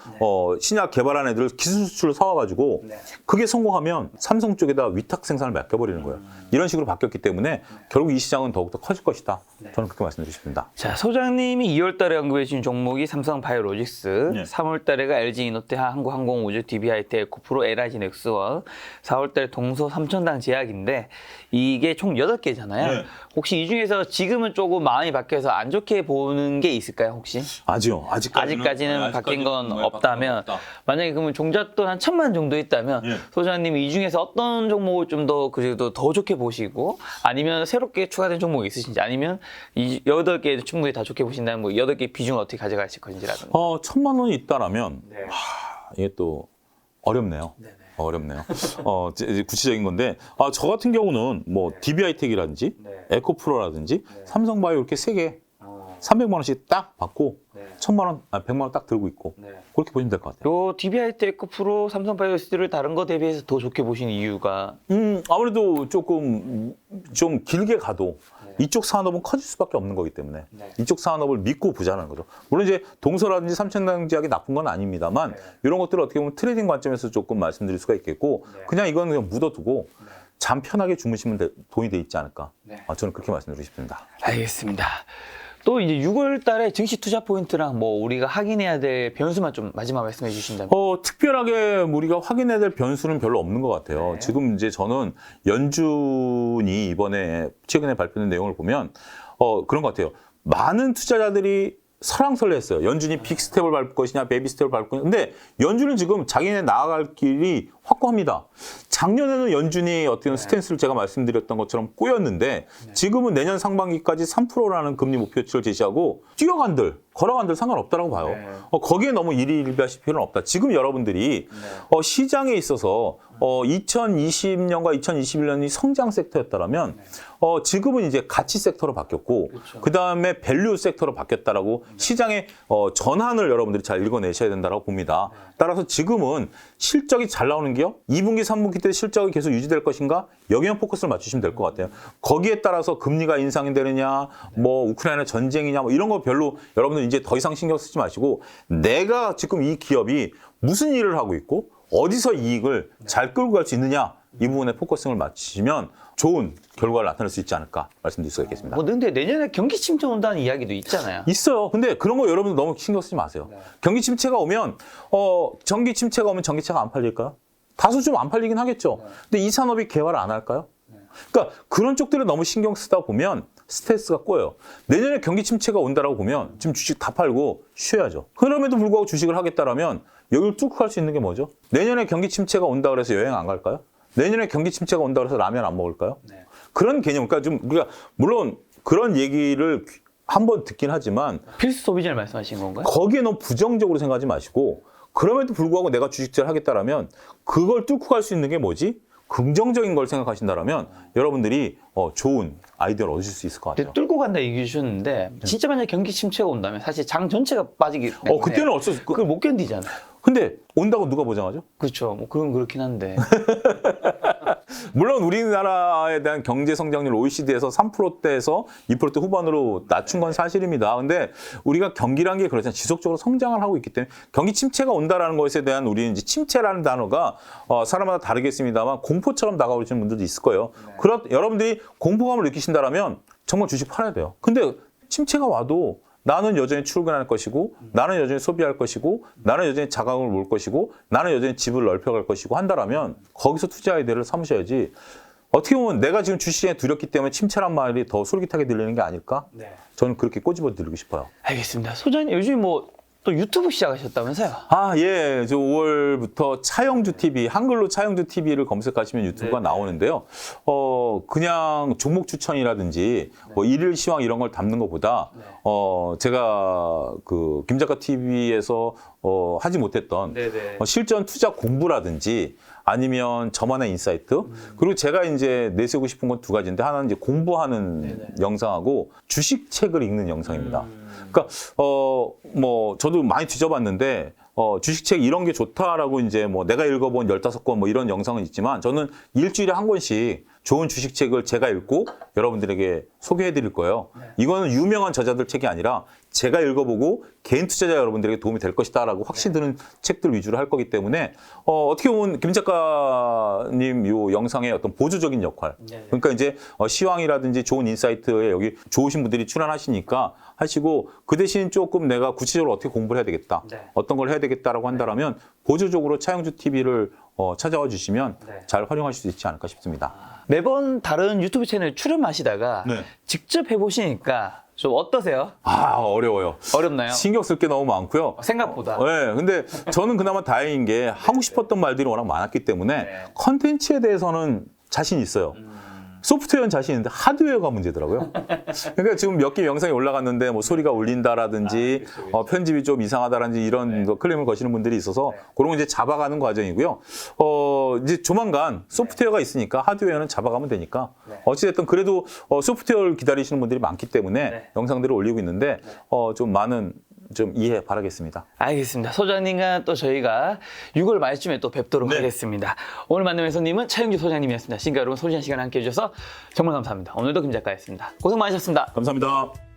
신약 개발한 애들 기술 수출을 사와가지고 그게 성공하면 삼성 쪽에다 위탁 생산을 맡겨버리는 거예요. 이런 식으로 바뀌었기 때문에 결국 이 시장은 더욱더 커질 것이다. 저는 그렇게 말씀드리고 싶습니다. 자, 소장님이 2월 달에 언급해 주신 종목이 삼성바이오로직스, 네. 3월 달에가 LG이노테, 한국항공우주, DB하이텍, 에코프로, LIG 넥스원, 4월 달에 동서 삼천당 제약인데 이게 총 8개잖아요. 네. 혹시 이 중에서 지금은 조금 마음이 바뀌어서 안 좋게 보는 게 있을까요, 혹시? 아직까지는 바뀐 건 네, 없다면 없다. 만약에 그러면 종잣돈 한 1,000만 정도 있다면 예. 소장님이 이 중에서 어떤 종목을 좀 더 그래도 더 좋게 보시고 아니면 새롭게 추가된 종목이 있으신지 아니면 이 8개 충분히 다 좋게 보신다면 뭐 8개 비중을 어떻게 가져가실 건지라든가. 1,000만 원이 있다라면 네. 이게 또 어렵네요. 네네. 어렵네요. 이제 구체적인 건데, 저 같은 경우는 뭐 DB하이텍이라든지 네. 에코프로라든지 네. 삼성바이오 이렇게 3개 300만 원씩 딱 받고 네. 1,000만 원, 100만 원 딱 들고 있고 네. 그렇게 보시면 될 것 같아요. 요 DB하이텍, 에코프로, 삼성바이오로직스를 다른 거 대비해서 더 좋게 보시는 이유가 아무래도 조금 좀 길게 가도 네. 이쪽 산업은 커질 수밖에 없는 거기 때문에 네. 이쪽 산업을 믿고 보자는 거죠. 물론 이제 동서라든지 삼천당제약이 나쁜 건 아닙니다만 네. 이런 것들을 어떻게 보면 트레이딩 관점에서 조금 말씀드릴 수가 있겠고 네. 그냥 이건 그냥 묻어두고 네. 잠 편하게 주무시면 돈이 돼 있지 않을까. 네. 저는 그렇게 말씀드리고 싶습니다. 알겠습니다. 또 이제 6월 달에 증시 투자 포인트랑 뭐 우리가 확인해야 될 변수만 좀 마지막 말씀해 주신다면. 특별하게 우리가 확인해야 될 변수는 별로 없는 것 같아요. 네. 지금 이제 저는 연준이 이번에 최근에 발표된 내용을 보면 그런 것 같아요. 많은 투자자들이 설왕설래했어요. 연준이 빅 스텝을 밟을 것이냐, 베이비 스텝을 밟을 것이냐. 근데 연준은 지금 자기네 나아갈 길이 확고합니다. 작년에는 연준이 어떤 스탠스를 제가 말씀드렸던 것처럼 꼬였는데 지금은 내년 상반기까지 3%라는 금리 목표치를 제시하고 뛰어간들, 걸어간들 상관없다라고 봐요. 거기에 너무 일희일비하실 필요는 없다. 지금 여러분들이 시장에 있어서 2020년과 2021년이 성장 섹터였다라면 지금은 이제 가치 섹터로 바뀌었고 그다음에 밸류 섹터로 바뀌었다라고 시장의 전환을 여러분들이 잘 읽어내셔야 된다고 봅니다. 따라서 지금은 실적이 잘 나오는 기업, 2분기, 3분기 때 실적이 계속 유지될 것인가? 여기에 포커스를 맞추시면 될 것 같아요. 거기에 따라서 금리가 인상이 되느냐, 뭐 우크라이나 전쟁이냐, 뭐 이런 거 별로 여러분들 이제 더 이상 신경 쓰지 마시고 내가 지금 이 기업이 무슨 일을 하고 있고 어디서 이익을 잘 끌고 갈 수 있느냐 이 부분에 포커싱을 맞추시면 좋은 결과를 나타낼 수 있지 않을까 말씀드릴 수 있겠습니다. 근데 내년에 경기 침체 온다는 이야기도 있잖아요. 있어요. 근데 그런 거 여러분들 너무 신경 쓰지 마세요. 경기 침체가 오면 전기 침체가 오면 전기차가 안 팔릴까요? 다소 좀 안 팔리긴 하겠죠. 근데 이 산업이 개발을 안 할까요? 그러니까 그런 쪽들을 너무 신경 쓰다 보면 스트레스가 꼬여요. 내년에 경기 침체가 온다라고 보면 지금 주식 다 팔고 쉬어야죠. 그럼에도 불구하고 주식을 하겠다라면 여기를 뚫고 갈 수 있는 게 뭐죠? 내년에 경기 침체가 온다 그래서 여행 안 갈까요? 내년에 경기 침체가 온다 그래서 라면 안 먹을까요? 그런 개념. 그러니까 좀 우리가 물론 그런 얘기를 한번 듣긴 하지만 필수 소비재를 말씀하신 건가요? 거기에 너무 부정적으로 생각하지 마시고 그럼에도 불구하고 내가 주식투자를 하겠다라면 그걸 뚫고 갈 수 있는 게 뭐지? 긍정적인 걸 생각하신다라면 여러분들이 좋은 아이디어를 얻으실 수 있을 것 같아요. 뚫고 간다 얘기해 주셨는데 진짜 만약 경기 침체가 온다면 사실 장 전체가 빠지기 때문에 그때는 어쩔 수 그걸 못 견디잖아요. 근데 온다고 누가 보장하죠? 그렇죠. 뭐 그건 그렇긴 한데. 물론 우리나라에 대한 경제 성장률 OECD에서 3%대에서 2%대 후반으로 낮춘 건 사실입니다. 근데 우리가 경기란 게 그렇잖아요. 지속적으로 성장을 하고 있기 때문에 경기 침체가 온다라는 것에 대한 우리는 이제 침체라는 단어가 사람마다 다르겠습니다만 공포처럼 다가오시는 분들도 있을 거예요. 여러분들이 공포감을 느끼신다라면 정말 주식 팔아야 돼요. 근데 침체가 와도 나는 여전히 출근할 것이고 나는 여전히 소비할 것이고 나는 여전히 자각을 모을 것이고 나는 여전히 집을 넓혀갈 것이고 한다라면 거기서 투자 아이디어를 삼으셔야지 어떻게 보면 내가 지금 주식에 두렵기 때문에 침체란 말이 더 솔깃하게 들리는 게 아닐까? 저는 그렇게 꼬집어 드리고 싶어요. 알겠습니다. 소장님 요즘 뭐 또 유튜브 시작하셨다면서요? 예. 저 5월부터 차영주 TV, 한글로 차영주 TV를 검색하시면 유튜브가 나오는데요. 그냥 종목 추천이라든지 뭐 일일 시황 이런 걸 담는 것보다 제가 그 김작가 TV에서 하지 못했던 실전 투자 공부라든지 아니면 저만의 인사이트 그리고 제가 이제 내세우고 싶은 건 두 가지인데 하나는 이제 공부하는 영상하고 주식 책을 읽는 영상입니다. 그러니까 뭐 저도 많이 뒤져봤는데 주식책 이런 게 좋다라고 이제 뭐 내가 읽어본 15권 뭐 이런 영상은 있지만 저는 일주일에 한 권씩 좋은 주식책을 제가 읽고 여러분들에게 소개해 드릴 거예요. 이거는 유명한 저자들 책이 아니라 제가 읽어보고 개인 투자자 여러분들에게 도움이 될 것이다라고 확신 드는 책들 위주로 할 거기 때문에 어떻게 보면 김 작가님 요 영상의 어떤 보조적인 역할 그러니까 이제 시황이라든지 좋은 인사이트에 여기 좋으신 분들이 출연하시니까 하시고 그 대신 조금 내가 구체적으로 어떻게 공부를 해야 되겠다 어떤 걸 해야 되겠다라고 한다라면 보조적으로 차영주 TV를 찾아와 주시면 잘 활용하실 수 있지 않을까 싶습니다. 매번 다른 유튜브 채널 출연하시다가 직접 해보시니까 좀 어떠세요? 어려워요. 어렵나요? 신경 쓸 게 너무 많고요. 생각보다. 네, 근데 저는 그나마 다행인 게 하고 싶었던 말들이 워낙 많았기 때문에 컨텐츠에 대해서는 자신 있어요. 소프트웨어는 자신 있는데 하드웨어가 문제더라고요. 그러니까 지금 몇 개 영상이 올라갔는데 뭐 소리가 울린다라든지 편집이 좀 이상하다라든지 이런 클레임을 거시는 분들이 있어서 그런 거 이제 잡아가는 과정이고요. 이제 조만간 소프트웨어가 있으니까 하드웨어는 잡아가면 되니까 어찌됐든 그래도 소프트웨어를 기다리시는 분들이 많기 때문에 영상들을 올리고 있는데 좀 많은 좀 이해 바라겠습니다. 알겠습니다. 소장님과 또 저희가 6월 말쯤에 또 뵙도록 하겠습니다. 오늘 만남의 손님은 차영주 소장님이었습니다. 지금까지 여러분 소중한 시간 함께 해주셔서 정말 감사합니다. 오늘도 김 작가였습니다. 고생 많으셨습니다. 감사합니다.